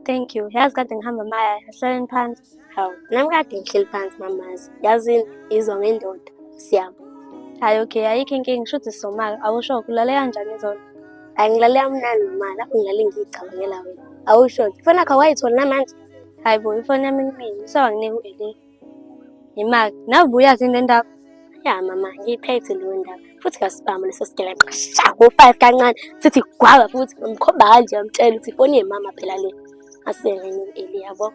Thank you. Yazi kade ngihamba Maya, asihlale phansi. Hawu, nami kade ngihleli phansi mamazi. Yazini, izwa ngendoda, siyama. Hayi okay, ayikho inkinga, ngisho ukuthi sizomaka. Awusho ulale kanjani izolo? Hayi ngilale kamnandi mama, lapho ngilale ngiyicabangela wena. Awusho, ifoni yakho awayithola namanje? Hayi bo, ifoni yami imini, usawanginika u-Eli. Imaki, nawe uyazi into endaba? Ya mama, ngiyiphethe leyo ndaba. Futhi kasibamba leso sigeleqa. Ngo-5 kancane, sithi gwaba futhi ngimkhomba kanje ngamtshela ukuthi ifoni yemama phela le. Asengene u-Eli yabo.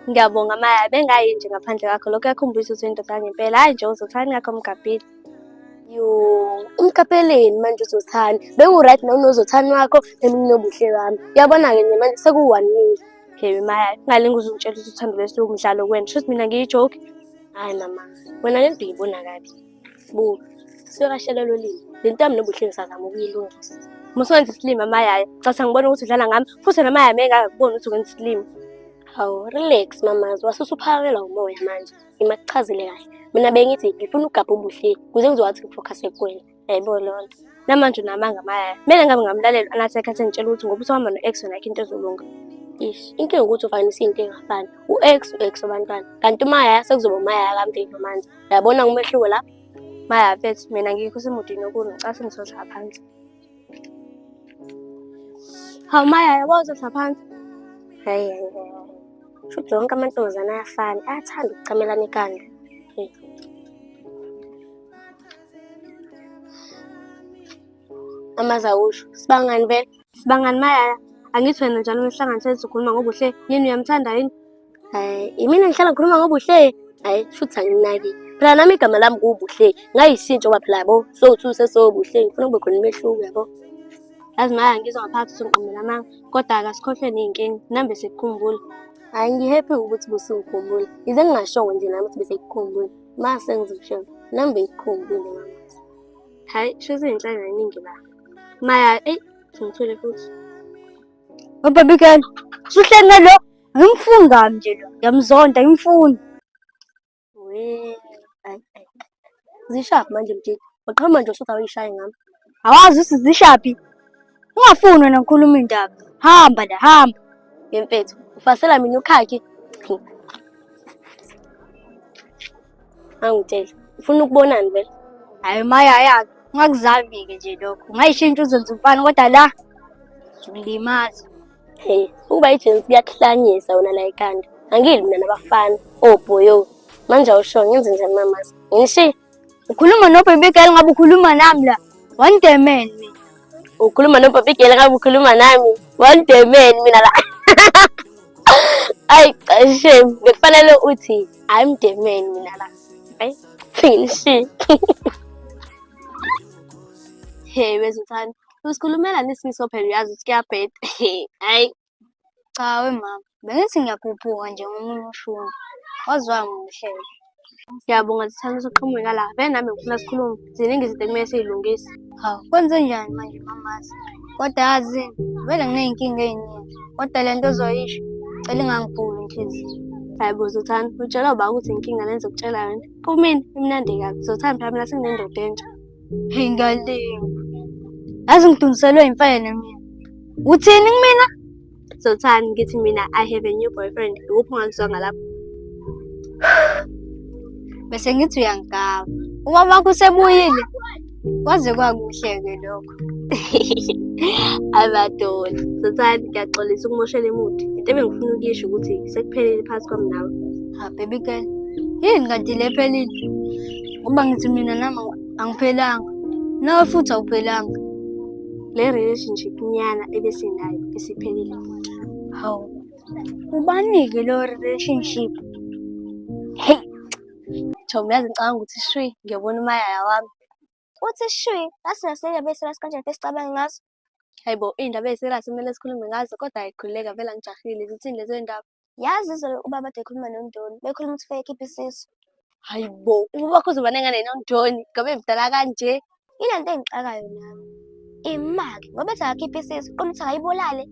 Ngiyabonga Maya, bengayi nje ngaphandle kwakho. Lokho yakhumbisa ukuthi indoda yangempela. Hayi nje uzothanda ngakho umgabhile. Yo, umkapeleni manje uzothanda. Beku-right nawe unozothanda wakho, emini nobuhle bami. Uyabona-ke nje manje sekuwu-1 Okay Maya, ngalinga uzungitshela ukuthi uthando lwesiloku umdlalo kuwena. Shuthi mina ngiyijoke. Hayi mama, wena le nto uyibona kabi. Buka, siyokashela lo limi. Le nto yami nobuhle ngisazama ukuyilungisa. Musenze isilima Maya, cathi ngibona ukuthi udlala ngami. Futhi naMaya mengakubona ukuthi ukwenza isilima. Hawu, relax mamazi, wasusuphakelwa umoya manje. Ngimakuchazile kahle. Mina bengithi ngifuna ukugabha ubuhle, kuze ngizowathi ngifocus kuwena. Yayibona loo nto. Namanje unamanga Maya. Kumele ngabe ngamlalela anathi ekhathi ngitshela ukuthi ngoba usahamba no-ex wena akho into ezolunga. Inkinga ukuthi ufanisa into engafani. U-ex wabantwana. Kanti uMaya sekuzoba uMaya kamfethu manje. Uyabona ngumehluko la? Maya mfethu, mina ngikho semudini okulo ngicela sengizohlala phansi. Hawu Maya, yabo uzodla phansi. Hayi. Shuthi wonke amantombazane ayafana, ayathanda ukucamelana ekhanda. Amazawusho, sibangani vele? Sibangani Maya? Angithi wena njalo uma sihlanganisela sikhuluma ngobuhle, yini uyamthanda yini? Hayi, imina ngihlala ngikhuluma ngobuhle. Hayi, shuthi anginaki. Phela nami igama lami kubuhle. Ngayishintsho kwaphela yabo. So2 sesobuhle, ngifuna kube khona imehluko yabo. Yazi Maya, ngizwa ngaphakathi usongiqambela amanga, kodwa akasikhohlwe ney'nkinga, nambe sekukhumbula. Hayi, ngi-happy ukuthi busingikhumbula. Ize ngingashongo nje nami ukuthi bese ngikukhumbula. Mase sengizoshona, nambe ngikukhumbule mama. Hayi, shuthi iy'nhlanga eningi la. Maya, ngithule futhi. Baby girl, suhleli nalo. Ngimfuni ngami nje lo. Ngiyamzonda, ngimfuni. Zishaphi manje mjidi? Waqhamba nje usuthi awuyishaye ngami. Awazi ukuthi zishaphi. Ungafuni wena ngikhuluma indaba. Hamba la, hamba. Yemfethu, ufasela mina ukhakhi. Angitshela, ufuna ukubonani vele? Hayi Maya yakhe, ungakuzami-ke nje lokho. Ungayishintsha uzenze umfana kodwa la ulimaza. Ukuba ijensi kuyakuhlanyisa wona la ekhanda. Angili mina nabafana, obhoyo. Manje awusho ngenze njani mamazi? Ngishiye. Ukhuluma no-baby girl ngabe ukhuluma nami la. One day man mina. Ukhuluma no-baby girl ngabe ukhuluma nami. One day man mina la. Ayi, shame. Bekufanele uthi I'm the man mina la. Hayi, ngishiye. Hey, wezuthanda. Usikhulumela nesifiso phela uyazi ukuthi kuyabheda. Hayi. Cha wemama, bengithi ngiyaphuphuka nje ngomunye ushuni. Wazwami umhlelo. Ngiyabonga Zithanda usuqhamuka la. Vele nami ngifuna sikhulume. Ziningi izinto ekumele siy'lungise. Hawu, kwenze njani manje mamazi? Kodwa yazi, vele nginey'nkinga ey'ningi. Kodwa le nto ozoyisho, cela ingangibhuli inhliziyo. Hayi bo Zithanda, utshela uba ukuthi inkinga lenze ukutshela yona. Kumina imnandi kabi. Zithanda phela mina senginendoda entsha. Hey ngalinga. Yazi ngidungiselwe imfene mina. Uthini kumina? Zithanda ngithi mina I have a new boyfriend. Ukuphi ongangizwanga lapho? Bese ngithi uyangigaba. Ubaba wakho usebuyile. Kwaze kwakuhle-ke lokho. Abadoli. Zithanda ngiyaxolisa ukumoshela imudi. Into ebengifuna ukuyisho ukuthi sekuphelile phakathi kwami nawe. Ha baby girl. Yini kanti le phelile? Ngoba ngithi mina nami angiphelanga. Nawe futhi awuphelanga. Le relationship nyana ebesinayo isiphelile. Hawu. Ubani-ke lo relationship? Hey. Thomi yazi ngicabanga ukuthi shwi ngiyabona umayaya wami. Uthi shwi, asinasele bese kanjani besicabanga ngazo. Hayibo, indaba ezisela simele sikhulume ngazo kodwa ayikhuleka vele ngijahile zithini lezo ndaba. Yazi izolo ubaba ade ekhuluma noNdoni, bekhuluma ukuthi fake iphisiso. Hayibo, ubaba wakho uzoba nengane noNdoni, ngoba emdala kanje. Ile nto engixakayo nami. Imali, ngoba ethi akakhipha isiso, uqonda ukuthi akayibulale.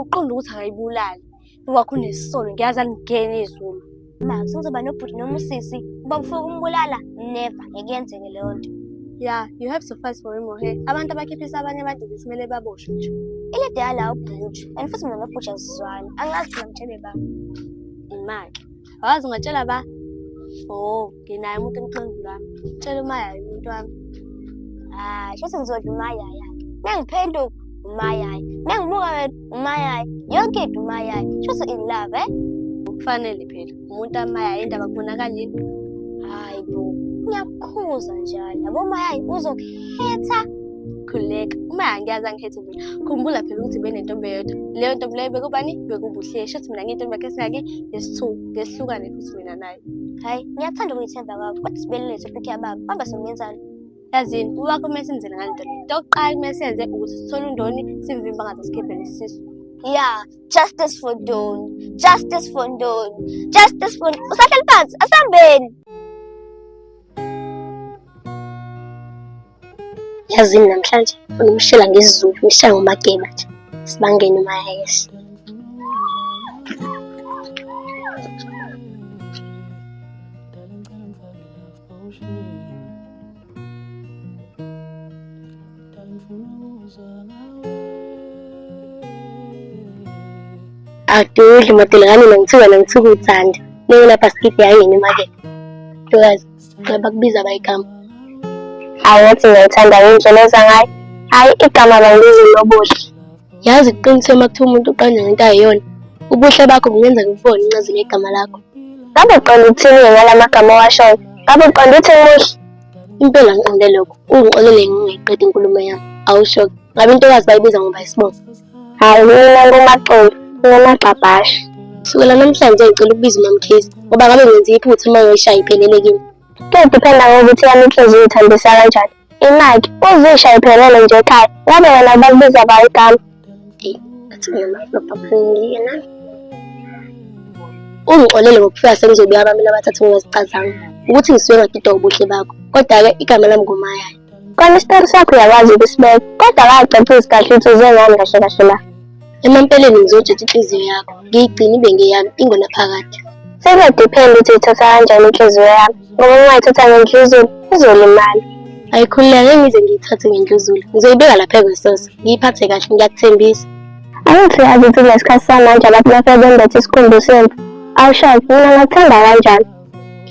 Uqonda ukuthi akayibulale. Ubakho unesisolo, ngiyazi angigene izulu. Mama, sengizoba nobhuti noma usisi, uba ufuna ukumbulala? Never, ngekuyenzeke leyo nto. Yeah, you have to fight for him or her. Abantu abakhiphisa abanye abantu besimele baboshwe nje. Ile dala la ubhuti, and futhi mina nobhuti asizwani. Angazi ngimtshele ba. Imali. Awazi ungatshela ba? Oh, nginaye umuntu emqondweni wami. Tshela uMaya umuntu wami. Shothi ngizodla uMaya yakhe. Mengiphenduka uMaya. Mengibuka wena uMaya. Yonke into uMaya. Shothi in love, Kufanele phela. Umuntu amaya indaba kubonakala yini? Hayibo. Ngiyakukhuza njalo. Yabo Maya uzokhetha. Khuleka. Uma ngiyazi angikhethe mina. Khumbula phela ukuthi benentombi eyodwa. Leyo ntombi leyo bekubani? Bekubuhle. Shothi mina ngintombi yakhe singaki yesithu. Ngehlukane futhi mina naye. Hayi, ngiyathanda ukuyithemba kwakho. Kodwa sibelele topic yababa. Hamba singenzani? Yazini, ubakho kumele simzele ngale nto. Into yokuqala kumele senze ukuthi sithole uNdoni simvimba ngaze sikhiphe lesisu. Yeah, justice for Ndoni. Justice for Ndoni. Justice for usahleli phansi, asambeni. Yazini namhlanje ufuna umshela ngesizulu, ngishaya ngomageba nje. Sibangene uMahesi. Adudli madelengane nangithuka uthanda. Nenge lapha skip yayini make. Ntokazi, ngaba kubiza bayigama. Awathi ngiyithanda ngendlela zangayo. Hayi igama bangibiza uNobuhle. Yazi kuqiniswe uma kuthiwa umuntu uqanda ngento ayiyona, ubuhle bakho bungenza ngikubone incazelo yegama lakho. Ngabe uqonda ukuthini ngala magama owashoyo? Ngabe uqonda uthi muhle? Impela ngiqonde lokho, ungixolele ngingayiqedi inkulumo yami. Awusho-ke, ngabe intokazi bayibiza ngoba isibongo. Hayi, mina nguMaxolo, ngumagqabhasha. Kusukela namhlanje ngicela ukubiza uMamkhisi, ngoba ngabe ngenza iphutha uma ngiyishaya iphelele kimi. Kuyadiphenda ngokuthi yami inhliziyo uyithambisa kanjani. Imaki, uzishaye iphelele nje ekhaya. Ngabe wena bakubiza bayo igama? Athi nginamaflopha kuningi nami. Ungixolele ngokufika sengizobuya abamina abathathu ngingazicazanga ukuthi ngisuke ngadidwa ubuhle bakho. Kodwa-ke igama lami nguMaya. Kona isitori sakho uyakwazi ukusibeka, kodwa kacacisi kahle ukuthi uze ngani kahle kahle la. Emampeleni ngizotshetha inhliziyo yakho, ngiyigcine ibe ngeyami, ingonaphakade. Sekuyadiphenda ukuthi uyithatha kanjani inhliziyo yami, ngoba uma uyithatha ngenhliziyo izolimala. Ayikhululeke ngize ngiyithathe ngendluzula, ngizoyibeka lapha ekwesosa, ngiyiphathe kahle, ngiyakuthembisa. Angithi uyazi ukuthi ngesikhathi samanje abantu bafike bembethe isikhumbu semvu. Awushoke, mina ngakuthemba kanjani.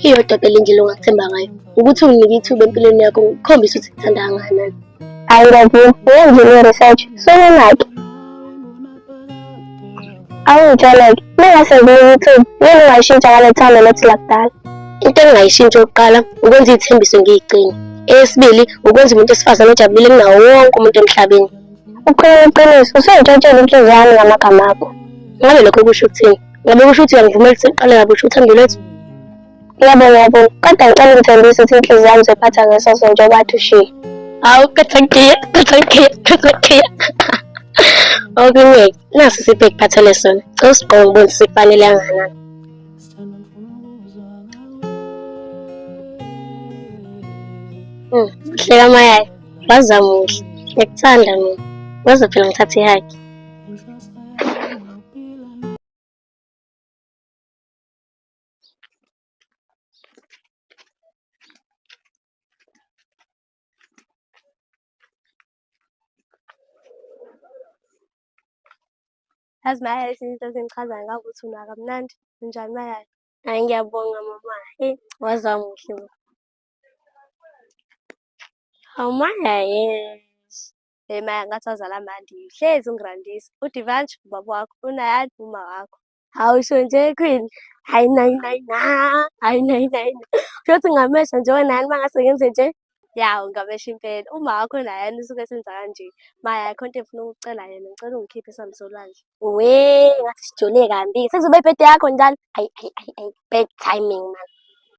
Iyodwa phela indlela ongakuthemba ngayo, ukuthi unginike ithuba empilweni yakho ngikukhombise ukuthi ngithanda kangakanani. Hayi ngiyavuma, ngiyenzile i-research, sokunaki. Awungitshele-ke, mengase nginika ithuba, yini ungayishintsha ngale thando lethi lakudala? Into engingayishintsha yokuqala, ukwenza iy'thembiso ngiyigcine. Eyesibili, ukwenza umuntu wesifazane ojabulile kunawo wonke umuntu emhlabeni. Ukukhuluma iqiniso, usuyitshotshela inhliziyo yami ngamagama akho. Ngabe lokho kusho ukuthini? Ngabe kusho ukuthi uyangivumela ukuthi siqale kabusha uthando lwethu? Yebo ngiyabona, kodwa ngicela ungithembise ukuthi inhliziyo yami uzoyiphatha ngesoso njengoba athi ushiye. Hawu kathangiya. Okungeke, naso siphe kuphathele sona. Cela usigqoke ngibone sikufanele kangakanani. Kuhle kaMayayi, wazama muhle. Ngiyakuthanda mina. Waze phela ngithathe ihaki. Yazi Maya, izinto ezingichazayo ngakuthi unaka mnandi. Unjani Maya? Hayi ngiyabonga mama. Wazama muhle bo. Hawu Mayayi. Maya, ngathi wazala mandi. Hlezi ungirandisa. uDivanshi ubaba wakho, uNayani uma wakho. Hawusho nje Queen. Hayi nayi. Hayi nayi. Shothi ngamesha nje wenani mangase ngenze nje. Ya, ungamesha impela. Uma wakho uNayani usuke senza kanje. Maya, khona into engifuna ukucela yena, ngicela ungikhiphe esami solwandle. Ngathi sijole kambi. Sekuzoba ibhede yakho njalo. Ayi. Bad timing man.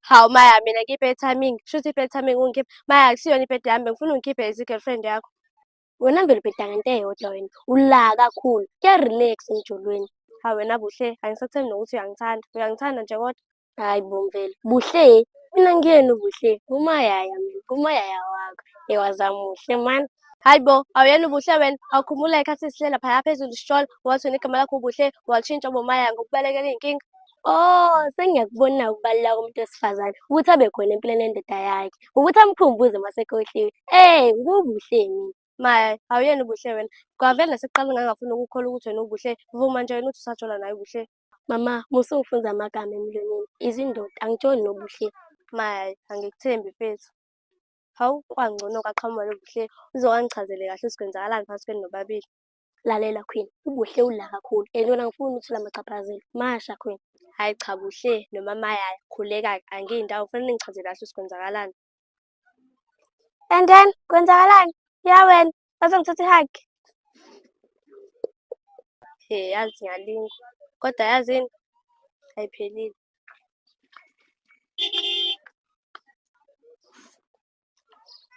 Hawu Maya, mina ngiphe timing. Shuthi iphe timing ungikhiphe. Maya, akusiyona iphethe yami, ngifuna ungikhiphe as-girlfriend yakho. Wena vele ubheda ngento eyodwa wena. Ula kakhulu. Kuya-relax emjolweni. Hawu wena Buhle, angisakuthembi nokuthi uyangithanda. Uyangithanda nje kodwa. Hayi bomvele. Buhle. Mina ngiyena uBuhle. Umayaya mina. Umayaya wakho. Wazama muhle man. Hayi bo, awuyena uBuhle wena. Awukhumbula ikhathi sihlela phaya phezulu sitsholo. Wathi wena igama lakho uBuhle, walishintsha uBomaya ngokubalekela iy'nkinga. Oh, sengiyakubona ukubaluleka komuntu wesifazane ukuthi abe khona empilweni yendoda yakhe. Ukuthi amkhumbuze masekhohliwe. Ngubuhle mina. Maya, awuyena uBuhle wena. Kwavele nasekuqala ngangafuni ukukholwa ukuthi wena uBuhle. Vuma nje wena uthi usatshola naye uBuhle. Mama, musungifunza amagama emlonyeni. Izindoda angitshoni nobuhle. Maya, angikuthembi mfethu. Hawu kwangcono kaqhamuka lobuhle. Uzokangichazele kahle ukuthi kwenzakalani phakathi kwenu nobabili. Lalela Queen, ubuhle ula kakhulu. Wena ngifuna uthula amachaphazelo. Masha Queen. Hayi cha Buhle noma Maya, khuleka angiyindawo kufanele ngichazele kahle ukuthi kwenzakalani. And then kwenzakalani? Ya wena, bazongithatha ihagi. Yazi ngiyalingwa. Kodwa yazini ayiphelile.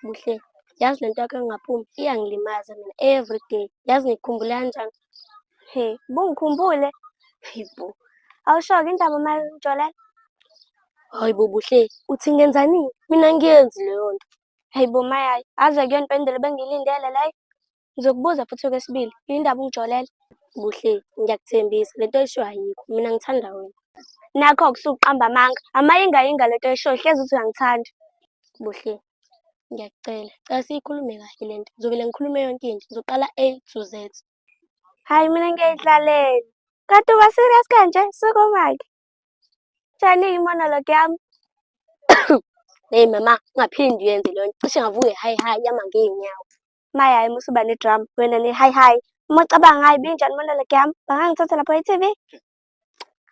Buhle, yazi lento yakho engaphumi iyangilimaza mina every day. Yazi ngikhumbule kanjani? Bungikhumbule. Bo. Awusho-ke indaba Maya ungijolela. Hayi bo Buhle, uthi ngenzani? Mina ngiyenzi leyo nto. Hayi bo Maya, aze kuyona impendelo bengilindele leyo. Ngizokubuza futhi okwesibili, indaba ungijolela. Buhle, ngiyakuthembisa lento esho ayikho. Mina ngithanda wena. Nakho kusuqamba amanga. Amayingayinga lento esho hlezi uthi uyangithanda. Buhle, ngiyakucela. Cela siyikhulume kahle lento. Ngizovele ngikhulume yonke into. Ngizoqala A to Z. Hayi mina ngiyayidlalela. Kanti uba serious kanje? Sukumake. Njani imonologue yami? Mama, ungaphindi uyenze leyo nto. Cishe ngavuke hayi yama ngey'nyawo. Maya, musuba nedrama. Wena ne-hi. Uma ucabanga ngayo ibinjani imaluleko yami, bangangithatha lapha e-TV.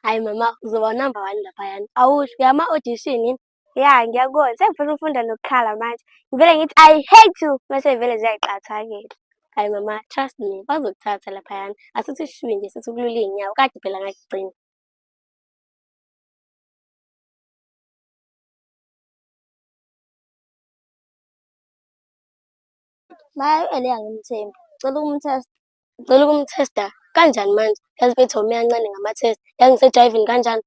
Hayi mama, uzoba number 1 laphayana. Awusho uyama-audition yini? Ya, ngiyakubona. Sengifuna ukufunda nokukhala manje. Ngivele ngithi I hate you mase vele ziyayiqathakela. Hayi mama, trust me, bazokuthatha laphayana. Asithi shwi nje sithi ukulula iy'nyawo, kade phela ngakugcina. Maye ele angimthembi. Ngicela ukumthesta kanjani manje? Yazi bethu wami yancane ngama-test. Yangisejayivini kanjani?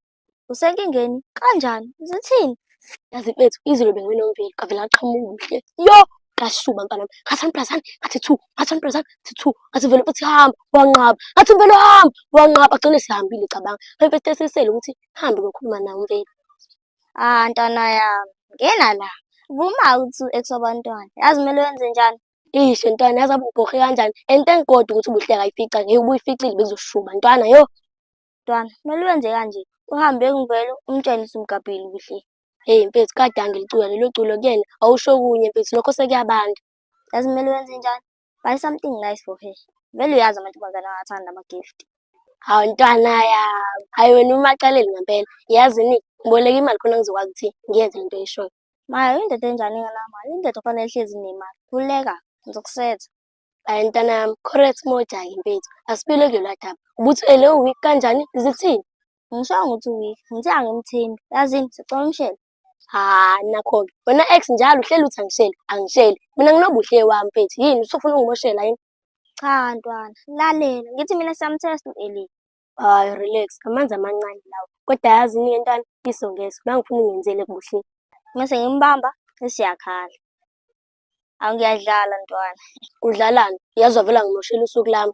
Usenkingeni? Kanjani? Zithini? Yazi bethu izolo benginomveli kavele aqhamuka kuhle. Yo! Ngashuba mntanami. Ngathi 1+1, ngathi 2, ngathi 1+1, ngathi 2. Ngathi vele futhi hamba, wanqaba. Ngathi vele hamba, wanqaba. Agcine sihambile cabanga. Befeste sisele ukuthi hambe ngokhuluma nawe umveli. Ntwana yami, ngena la. Vuma ukuthi u-ex wabantwana. Yazi kumele wenze njani? Ishe ntwana, yazi abugorhe kanjani? And thank God ukuthi ubuhleka ayifica. Ngeke ubuyificile bekuzoshuba ntwana yo. Ntwana, kumele wenze kanje. Uhambe ngivele umtshele ukuthi umgabhile ubuhle. Hey mfethu, kade angilicula lelo culo kuyena. Awusho kunye mfethu, lokho sekuyabanda. Yazi kumele wenze njani? Buy something nice for her. Vele uyazi amantombazane angathanda ama-gift. Hawu ntwana yami. Hayi wena umaxaleli ngempela. Yazini, ngiboleka imali khona ngizokwazi ukuthi ngiyenze lento eshoyo. Maya, indoda enjani engenamali? Indoda kufanele ihlezi inemali. Khululeka, ngizokusetha. Hayi ntwana yami, correct moja-ke mfethu. Asibile kulo daba. Ubuthi ele u-weak kanjani? Zithini? Ngishongo ukuthi u-weak. Ngithi angimthembi. Yazini, sicela umshele. Nakho-ke. Wena ex njalo uhleli uthi angisheli. Angisheli. Mina nginobuhle wami mfethu. Yini usufuna ungimoshela yini? Cha ntwana, lalela. Ngithi mina siyamthesta u-Eli. Hayi relax, amanzi amancane lawo. Kodwa yazini-ke ntwana, isongezo. Nangifuna ungenzele kubuhle. Mase ngimbamba, esiyakhala. Awu ngiyadlala ntwana. Udlalani? Yazi wavela ngimoshela usuku lami.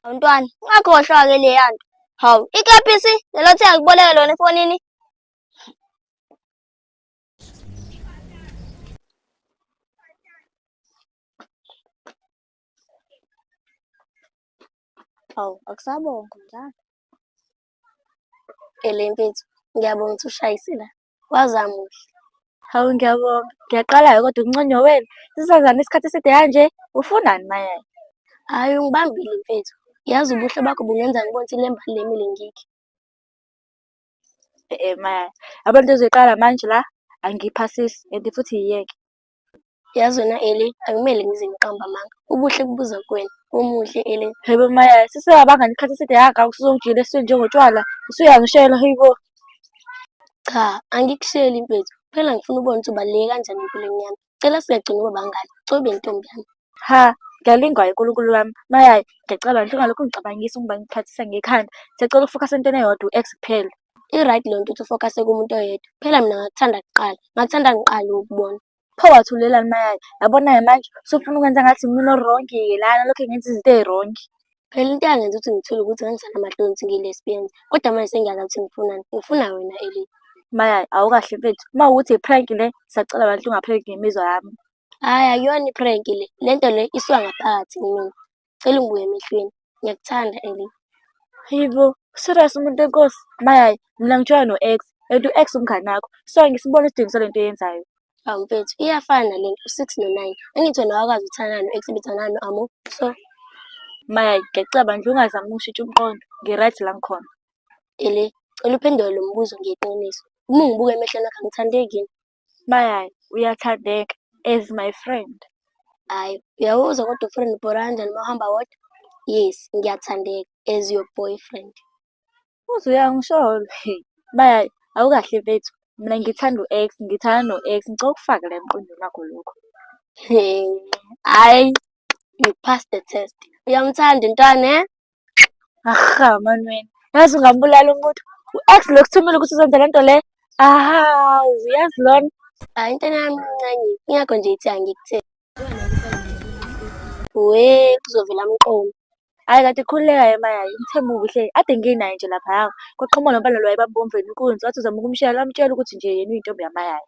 Hawu ntwana, ungakhohlwa-ke leya nto. Hawu, ikepisi, lelo thi angikuboleke lona efonini. Hawu, akusabonga njalo. Ele mfethu, ngiyabonga ukuthi ushayisile. Wazama uhle. Hawu ngiyabonga. Ngiyaqala-ke kodwa ukunconywa wena. Sisazana isikhathi eside kanje. Ufunani Maya? Hhayi ungibambile mfethu. Yazi ubuhle bakho bungenza ngibone ukuthi le mbali lemile ngikho. Maya, abantu ezoyiqala manje la angiyiphasisi and futhi yiyeke. Yazi wena Eli, akumele ngize ngiqamba amanga. Ubuhle kubuza kuwena. Umuhle Eli. Yebo Maya, sisebabangani isikhathi eside kangaka usuzongijikela esweni njengotshwala. Usuyangishela hibo. Cha, angikusheli mfethu. Phela ngifuna ukubona ukuthi ubaluleke kanjani empilweni yami. Cela siyagcina ukuba bangani. Cobe intombi yami. Ngiyalingwa uNkulunkulu wami. Maya, ngiyacabanga nje ungalokhu ngicabangisa ukuba ngiphathisa ngekhanda. Siyacela ukufokhasa entweni eyodwa u-ex kuphela. I-right leyo nto ukuthi ufokase kumuntu oyedwa. Phela mina ngakuthanda kuqala. Ngakuthanda ngiqala ukubona. Pho wathulelani Maya? Yabona-ke manje usufuna ukwenza ngathi mina orongi-ke lana lokho ngenza izinto ey'rongi. Phela into yangenza ukuthi ngithule ukuthi ngangisanamahloni ngilesbiyenzi. Kodwa manje sengiyazi ukuthi ngifunani. Ngifuna wena Eli. Maya, awukahle mfethu. Uma ukuthi i-prank le, siyacela bandla ungaprank ngemizwa yami. Hhayi, akuyona i-prank le. Le nto le isuka ngaphakathi kimina. Cela ungibuke emehlweni. Ngiyakuthanda Eli. Hayibo, serious umuntu enkosi. Maya, mina ngijwayele no-ex. And u-ex umngani wakho. So ngisibona isidingo salento oyenzayo. Hawu mfethu, iyafana le nto, 6 no-9. Angithi wena awakwazi ukuthandana no-ex bethandana no-amo. So, Maya, ngiyacabanga nje ungazami ukushintsha umqondo. Ngi-right la ngikhona. Eli, cela uphendule lo mbuzo ngeqiniso. Uma ungibuka emehlweni akho angithandeki yini? Maya, uyathandeka as my friend. Hhayi, uyawuzwa kodwa u-friend ubhora kanjani uma uhamba wodwa? Yes, ngiyathandeka as your boyfriend. Uze uyangishola. Maya, awukahle mfethu. Mina ngithanda u-ex, ngithanda no-ex. Ngicela ukufaka la emqondweni wakho lokho. Hhayi, you passed the test. Uyamthanda intwana, mani wena. Yazi ungambulala umuntu. U-ex lo kuthumile ukuthi uzenze le nto le. Uyazi lona. Hhayi intwana yami incane. Ingakho nje ithi angikutheni. Kuzovela mqomo. Hhayi kade khululeka Maya, ngithemba ubuhle. Ade nginaye nje laphaya. Kwaqhamuka nomntwana lo babomveni inkunzi. Wathi uzama ukumshela, amtshela ukuthi nje yena uyintombi yaMaya.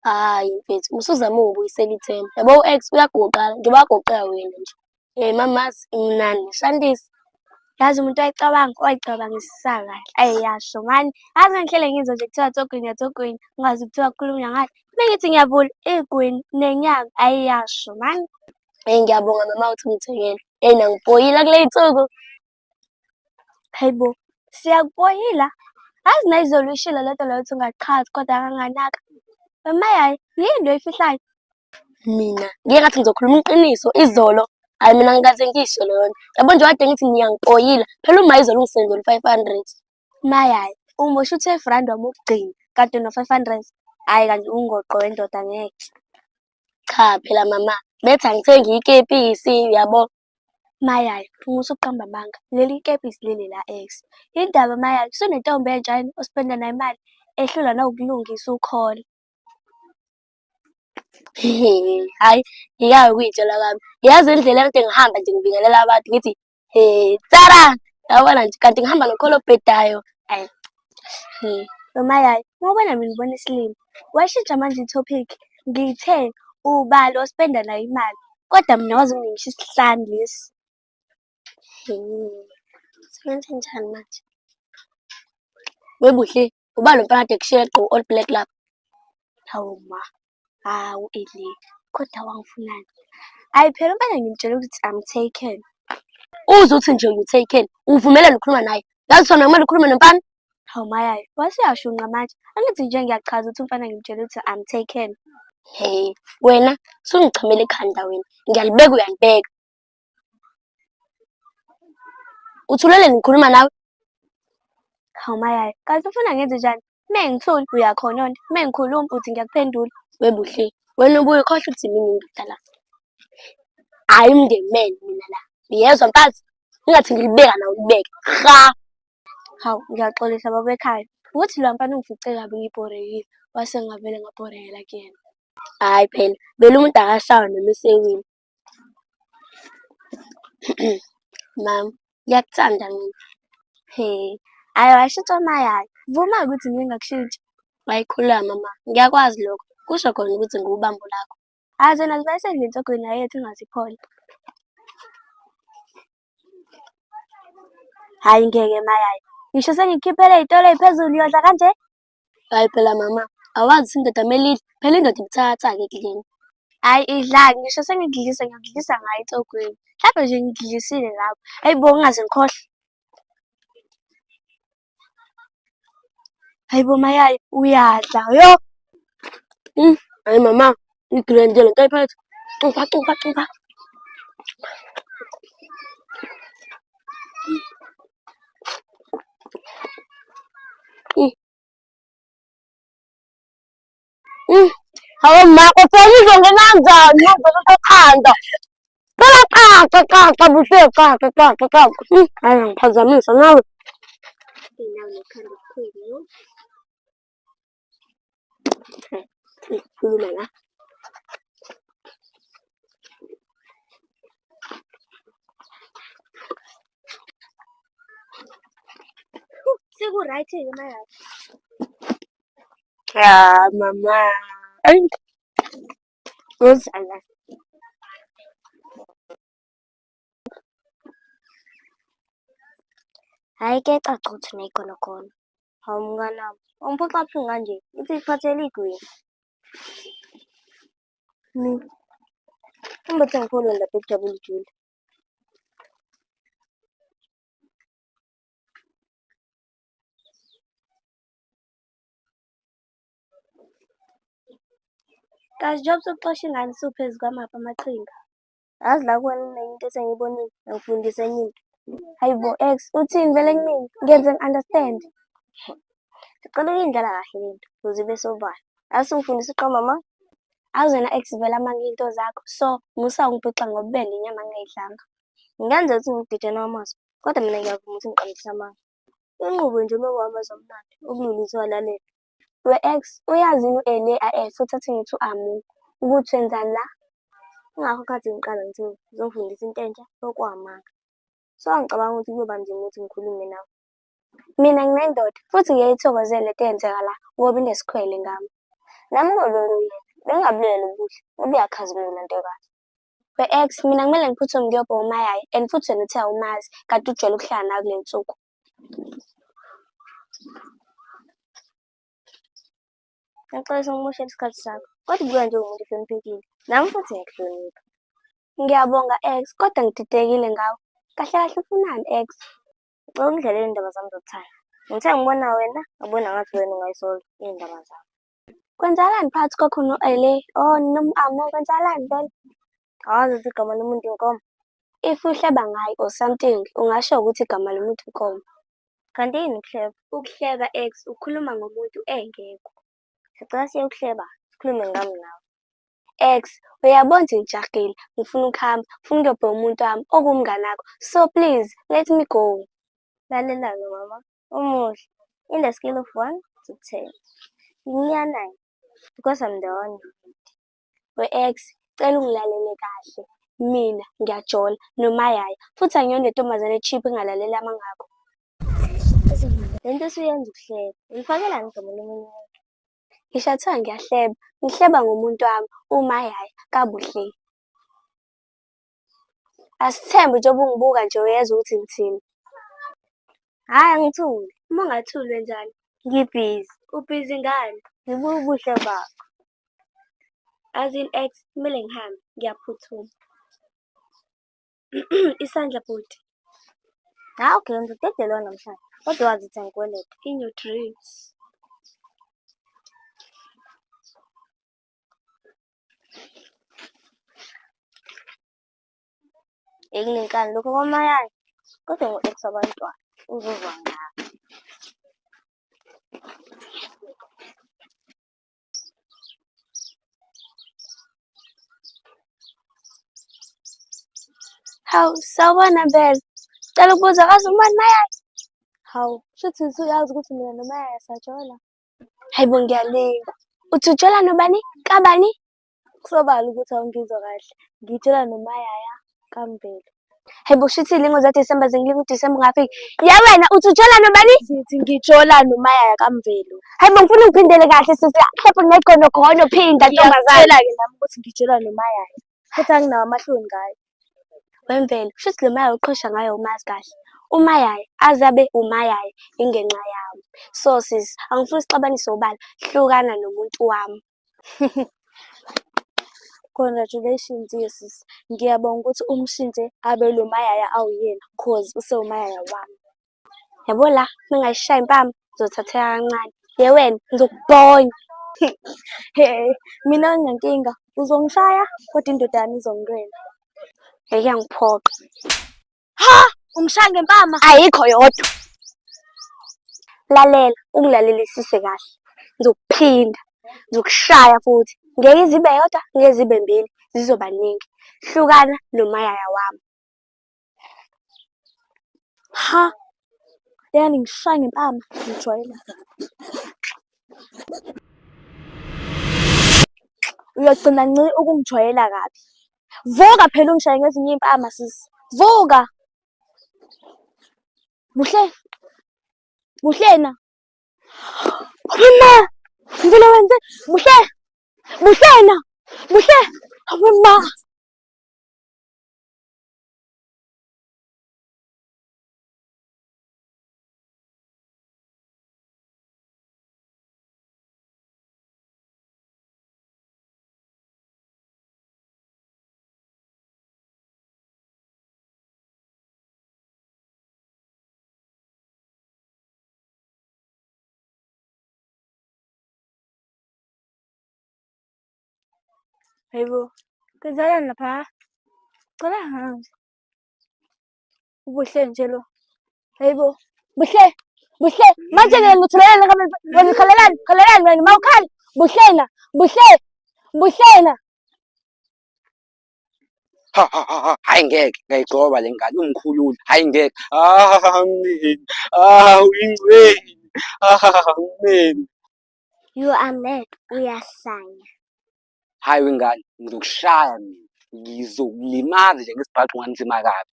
Hhayi mfethu, usuzama ukubuyisela ithemba. Yabo u-ex uyagoqa njengoba agoqeka wena nje. Mamazi, mnandi, Shandisi. Yazi umuntu wayicabangisisa kahle. Ayiyasho mani. Yazi ngihlele ngizwe nje kuthiwa Tsogwini, ungazi kuthiwa kukhulunywa ngani. Mengithi ngiyavula igwini nenyanga ayiyasho mani. Ngiyabonga mama uthi ngithengele. Nangipoyila kule y'nsuku. Hayibo, siyakupoyila. Yazi nayizolo uyishilo lento leyo uthi ungaqhazi kodwa kanganaka. Mama yayi, yini lo yifihlayo? Mina, ngike ngathi ngizokhuluma iqiniso, izolo. Hhayi mina ngikaze ngisho leyo nto. Yabo nje wade ngithi ngiyangipoyila. Phela uma izolo ungisendele 500. Mayayi, umosha u-12 rand wami wokugcina, kanti no-500. Hhayi kanti ungoqo wendoda ngeke. Cha phela mama, bethi angithenge ikepisi, uyabo. Mayayi, phungusa ukuqamba amanga. Leli kepisi leli la ex. Indaba mayayi, usunentombi entsha yini ospenda nayo imali, ehlula nawukulungisa ukholo. Hhayi, ngiyake ukuyitshela kwami. Yazi indlela ekade ngihamba nje ngibingelela abantu ngithi, Tsara! Yabona nje, kanti ngihamba nokholo obhedayo. Ayi. Noma yayi, ngokubona mina ngibona isilimo. Washintsha manje i-topic. Ngithe ubani ospenda nayo imali. Kodwa mina wazi ungingisho isihlanu lesi. Sengenze njani manje? Webuhle, uba lo mfana kade kushiye gqo all black lapha. Hawu ma. Hawu Eli, kodwa wangifunani? Ayi phela umfana ngimtshela ukuthi I'm taken. Uze uthi nje you taken, uvumelane ukukhuluma naye. Yazi thona kumele ukhulume nomfana? Hawu mayayi, waseyashunqa manje. Angithi nje ngiyachaza ukuthi umfana ngimtshela ukuthi I'm taken. Wena sungichamela ekhanda wena. Ngiyalibeka uyalibeka. Uthulele ngikhuluma nawe? Hawu mayayi, kanti ufuna ngenze njani? Mengithuli uyakhononda, mengikhuluma uthi ngiyakuphendula. Webuhle, wena ubuye ukhohlwe ukuthi mina indoda la. Hhayi umngemene mina la. Yezwa mfazi, ungathi ngilibeka nawe ulibeke. Ha! Hawu, ngiyaxolisa baba ekhaya. Ukuthi lo mfana ungifice kabi ngibhorekile. Wase ngavele ngabhorekela kuyena. Hhayi phela, vele umuntu akashawa noma esewini. Mama, ngiyakuthanda mina. Hhayi washintshwa mayayi. Vuma ukuthi ngingakushintshi. Wayikhuluma mama, ngiyakwazi lokho. Kusho khona ukuthi nguwubambo lakho. Hhayi zona ziba sendlini Tsogwini yethu ingaziphola. Hhayi ngeke mayayi. Ngisho sengikukhiphele iy'tolo ey'phezulu uyodla kanje? Hhayi phela mama, awazi ukuthi indoda kumele idle. Phela indoda ibuthakathaka ekudleni. Hhayi idlani, ngisho sengikudlisa ngiyakudlisa ngayo Tsogwini. Mhlampe nje ngikudlisile lapho. Hayi bo ngingaze ngikhohlwe. Hayi bo mayayi, uyadla yo. Hayi mama, ngigilendele nto ayiphethe. Cupha. Hawu ma, ufuna izongena kanjani? Ngizolokhu ekhanda. Caca, buhle, caca. Hayi ngiphazamisa nawe. Khuluma la. Seku-right-ke mayayi. Mama. Uzala. Hhayi ke caca ukuthi neyikhona. Hawu mnganami, ungiphoxa buhlungu kanje. Ithi ngiphathele igwini. Ungithi ngikhuluma lapha ekujabule ujule. Kazi Job sokuxosha ingane isuphezu kwamaphi amaqhinga. Yazi la kuwena nenye into esengiyibonile, ngikufundisa enye into. Hayi bo ex, uthini vele kumina? Ngiyenze ngi-understand. Ngicela ukuyindlala kahle lento, ukuze ibe sobala. Asingifundisa uqamba mama. Awuzena ex vele amanga into zakho. So, musa ungiphixa ngobubende inyama ngingayidlanga. Ngingenza ukuthi ngidide nawamazwi, kodwa mina ngiyavuma ukuthi ngiqandise amanga. Inqubo nje uma uhamba zomnandi, ukulula utholalela. We ex, uyazini u-Eli futhi athi ngithi u-Amu, ukuthi wenzani la? Ingakho khathi ngiqala ngithi ngizofundisa into entsha yokuwamanga. So angicabanga ukuthi kuyoba nzima ukuthi ngikhulume nawe. Mina nginendoda futhi ngiyayithokozela into eyenzeka la ngoba inesikhwele ngami. Nami ngololo yena, bengingabulele ubuhle, ngoba uyakhazimula ntokazi. We-ex, mina kumele ngiphuthume ngiyobheka uMayayi and futhi wena uthe awumazi, kanti ujwayele ukuhlala nawe kule nsuku. Ngixolisa ngikumoshela isikhathi sakho, kodwa ubuka njengomuntu ohloniphekile. Nami futhi ngiyakuhlonipha. Ngiyabonga ex, kodwa ngididekile ngawe. Kahle kahle ufunani ex? Ngicela ungidlalele iy'ndaba zami zokuthanda. Ngithe ngibona wena, ngabona ngathi wena ungayisolva iy'ndaba zami. Kwenzakalani phakathi kwakho no-Ale? Oh, nom'Amo, kwenzakalani vele? Awazi ukuthi igama lomuntu inkomo. If uhleba ngayo or something, ungasho ukuthi igama lomuntu inkomo. Kanti yini ukuhleba? Ukuhleba ex, ukhuluma ngomuntu engekho. Sicela siye ukuhleba, sikhulume ngami nawe. Ex, uyabona ukuthi ngijahile, ngifuna ukuhamba, ngifuna ukuyobheka umuntu wami okuwumngani wakho. So please, let me go. Lalela-ke mama, umuhle. In the scale of 1 to 10. Ngiya 9, because I'm the one you need. We-ex, cela ungilalele kahle. Mina ngiyajola noMayayi, futhi angiyona lentombazane cheap engalaleli amangakho. Lento usuyenza ukuhleba. Uyifakelani igama lomunye umuntu? Ngisho kuthiwa ngiyahleba, ngihleba ngomuntu wami, uMayayi kabuhle. Asithembe njengoba ungibuka nje uyezwa ukuthi ngithini. Hhayi angithuli. Uma ungathuli wenzani? Ngibhizi. Ubhizi ngani? Ngibuka ubuhle bakho. As in ex, kumele ngihambe, ngiyaphuthuma. Isandla bhuti. Hhayi okay, ngizodedela namhlanje. Kodwa wazi ukuthi angikweleta. In your dreams. Kunenkani lokho kwaMayayi. Kodwa ngo-ex abantwana. Uzozwa ngami. Hawu, sawubona Mbele. Cela ukubuza kazi umani Mayayi? Hawu, shuthi usuyazi ukuthi mina noMayayi siyajola. Hayibo ngiyalinga. Uthi ujola nobani? Kabani? Kusobala ukuthi awungizwa kahle. Ngitshela noMayayi kaMvelo. Hayibo shuthi ilingo zaDisemba zingilinga uDisemba ungafiki. Ya wena uthi ujola nobani? Ngithi ngijola noMayayi kaMvelo. Hayibo ngifuna ungiphindele kahle sisi. Kepha ngegonogono phinda ntombazane. Ngiyakutshela-ke nami ukuthi ngijola noMayayi. Futhi anginawo amahloni ngayo. Wemvelo, shuthi lo Mayayi uqhosha ngayo umazi kahle. uMayayi azabe uMayayi ingenxa yami. So sis, angifuni isixabanise ubala, hlukana nomuntu wami. Congratulations sis. Ngiyabonga ukuthi umshintshe abe lo Mayayi awuyena cause usewuMayayi wami. Yabo la, mengayishaya impama, ngizothatheka kancane. Ye wena, ngizokubonya. Mina nginenkinga, uzongishaya kodwa indoda yami izongirela. Ngiyangiphoqa. Ha! Ungishaya ngempama? Ayikho yodwa. Lalela, ungilalelisise kahle. Ngizokuphinda, ngizokushaya futhi. Ngeke zibe yodwa, ngeke zibe mbili, zizoba ningi. Hlukana noMayayi wami. Ha! Yani ngishaya ngempama, ngijwayela. Uyagcina nci ukungijwayela kabi. Vuka phela ungishaye ngezinye impama sisi. Vuka. Buhlena. Mama, ngile wenze. Buhlena. Mama. Hayibo, kwenzakalani lapha? Cela hansi. Ubuhle nje lo. Hayibo, buhle. Manje ngiyakuthulela wena khalelani wena mawukhala. Buhlena. Hayi ngeke ngayigcoba le ngane umkhulule. Hayi ngeke. Mina. Uyingcweni. Mina. You are mad, uyahlanya. Hayi wengane, ngizokushaya mina. Ngizokulimaza nje ngesibhaxu nganzima kabi.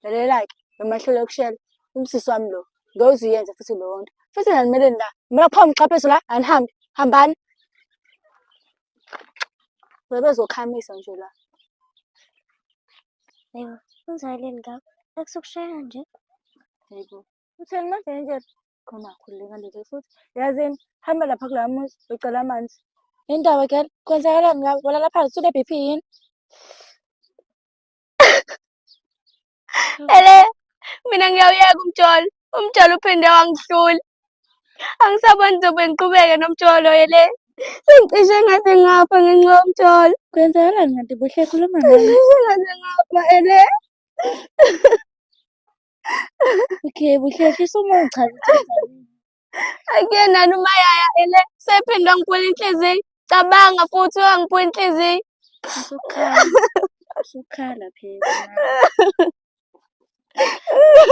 Lalela-ke, emahlelo yokushela, umsisi wami lo, ngiyowuziyenza futhi leyo nto. Futhi nanimeleni la, kumele kuphawu umxhaphezo la, anihambe, hambani. Bezokhamisa nje la. Hayibo, unzayeleni ngakho? Akusukushayela nje. Hayibo. Utheni manje nje khona khuleka nje futhi. Yazini, hamba lapha kula muzi ucela amanzi. Indaba ke kwenzakalani ngabe? Walala phansi une BP yini? Ele, mina ngiyawuyeka umtsholo. Umtsholo uphinde wangihlula. Angisaboni ngizobe ngiqhubeke nomtsholo ele. Sengicishe ngaze ngafa ngenxa yomtsholo. Kwenzakalani kanti buhle khuluma ngani? Sengicishe ngaze ngafa ele. Okay, buhle hlisa uma uchaza ukuthi Akuyenani umayaya ele. Sephinde wangiphula inhliziyo. Cabanga futhi wangiphula inhliziyo. usukhala phela.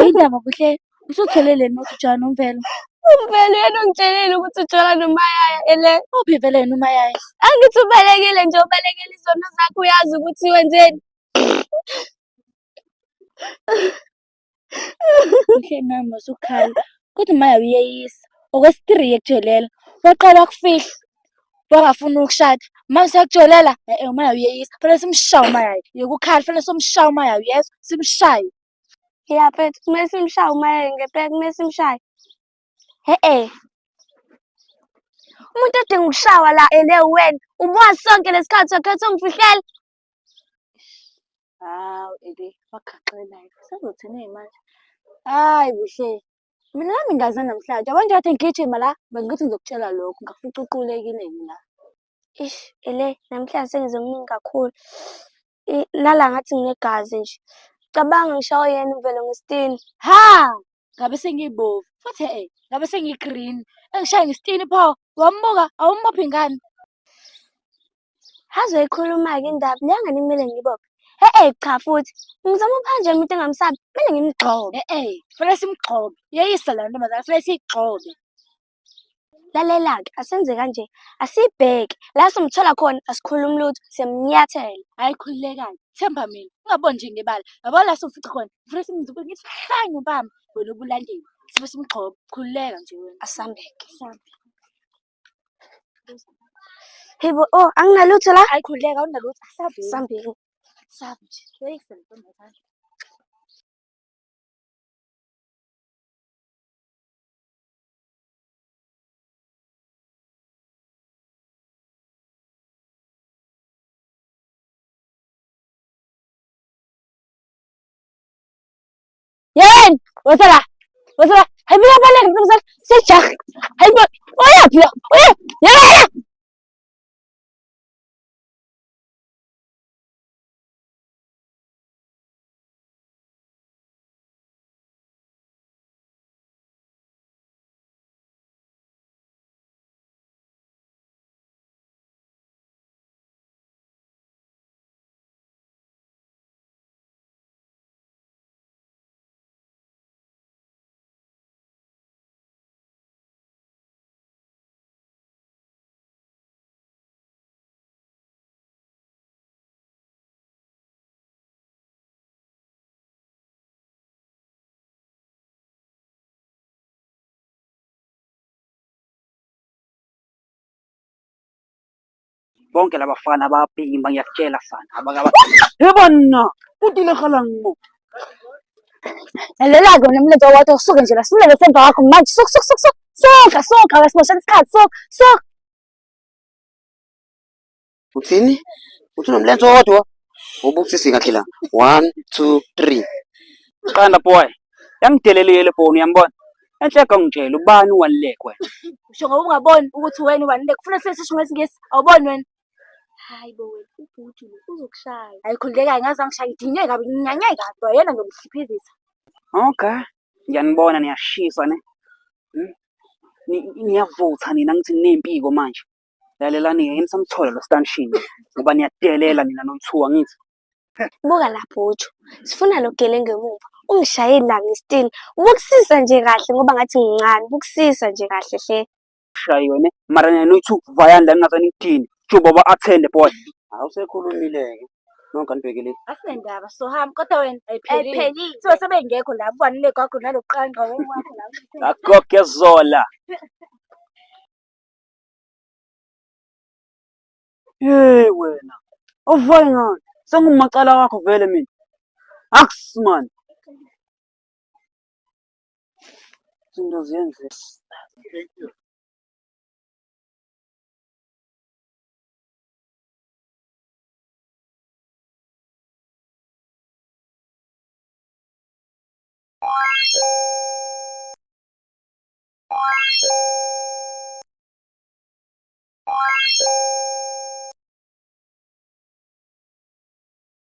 Indaba buhle usutholele nokuthi ujana umvelo. Umvelo yena ungitshelile ukuthi ujola nomayaya ele. Uphi vele yena umayaya? Angithi ubelekile nje ubelekele izono zakho uyazi ukuthi wenzeni. Buhle nami usukhala. Kodwa maya uyeyisa. Okwesitiri ekujolela. Waqala ukufihla. Wangafuna ukushada. Manje seyakujolela. Maya uyeyisa. Fanele simshaye umayaya. Yokukhala fanele simshaye umayaya uyezwa? Simshaye. Yaphethu kumele simshaye umayaya ngempela kumele simshaye. Umuntu odinga ukushawa la ele wena. Ubuka sonke lesikhathi wakhetha ungifihlela. Hawu ele wagaxela. Sezothini manje? Hayi buhle. Mina nami ngaze namhlanje. Yabo nje kade ngigijima la, bengithi ngizokutshela lokho, ngafica uqulekile la. Ish, ele namhlanje sengizomningi kakhulu. Lala ngathi nginegazi nje. Cabanga ngishawo yena uvelo ngesitini. Ha! Ngabe sengiyibovu. Futhi ngabe sengigreen. Engishaya ngesitini pho. Wambuka awumbophi ingane. Hazoyikhuluma-ke indaba leyangane kumele ngibophe. Cha futhi. Ngizama uphanje umuntu engamsabi. Kumele ngimgxobe. Fanele simgxobe. Yeyisa la ntombazane fanele siyigxobe. Lalela-ke asenze kanje. Asibheke. La somthola khona asikhulumi lutho. Siyamnyathela. Hayi khululekani. Themba mina. Ungaboni nje ngebala. Yabo la sofica khona. Fanele simzubile ngithi hlange mpama. Wena ubulandeli. Sibe simgxobe. Khululeka nje wena. Asambeke. Hibo, anginalutho la. Hayi khululeka awunalutho. Asambeke. Sabe nje. Yeyisa le ntombazane. Yeni, wosala. Wosala. Hayibo yabaleka ntombazane. Sejaha. Hayibo. Oyaphi la? Yala. Bonke labafana bayabhimba ngiyakutshela sana. Yebona, kutile khalango. Lalela-ke wena mlenze wathi usuke nje la silele semva wakho manje. Soka wesimoshela isikhathi. Soka. Uthini? Uthi unomlenze owodwa? Ubusisi kahle la. 1, 2, 3. Qanda boy. Yangidelelile phone uyambona. Enhleka ngitshela ubani uwaluleke wena. Usho ngoba ungaboni ukuthi wena uwanele. Kufanele sesisho ngesingisi. Awuboni wena? Hayibo wena ubhuti lo uzokushaya. Hayi khululeka ngaze angishaya ngidinye kabi nginyanye kabi yena ngomhliphizisa. Okay. Ngiyanibona niyashisa ne. Niyavutha nina ngithi ninempiko manje. Lalelani yini samthola lo stanshini ngoba niyadelela nina noyithuwa ngithi. Buka lapho utsho. Sifuna logele ngemuva. Ungishayeli la ngesitini. Ubukusisa nje kahle ngoba ngathi ngincane. Ubukusisa nje kahle hle. Shayiwe ne. Mara nina noyithu vayani la ningazani ngidini. Juba ba athende boy. Awusekhulumile-ke. Nonke nibhekele. Asinendaba sohamba kodwa wena ayiphelile. Sibe sebengekho la uwanele kwakho naloqanqa wakho la. Agogezola. Hey wena. Awuvali ngani? Sengumacala wakho vele mina. Aks man. Izinto ziyenze.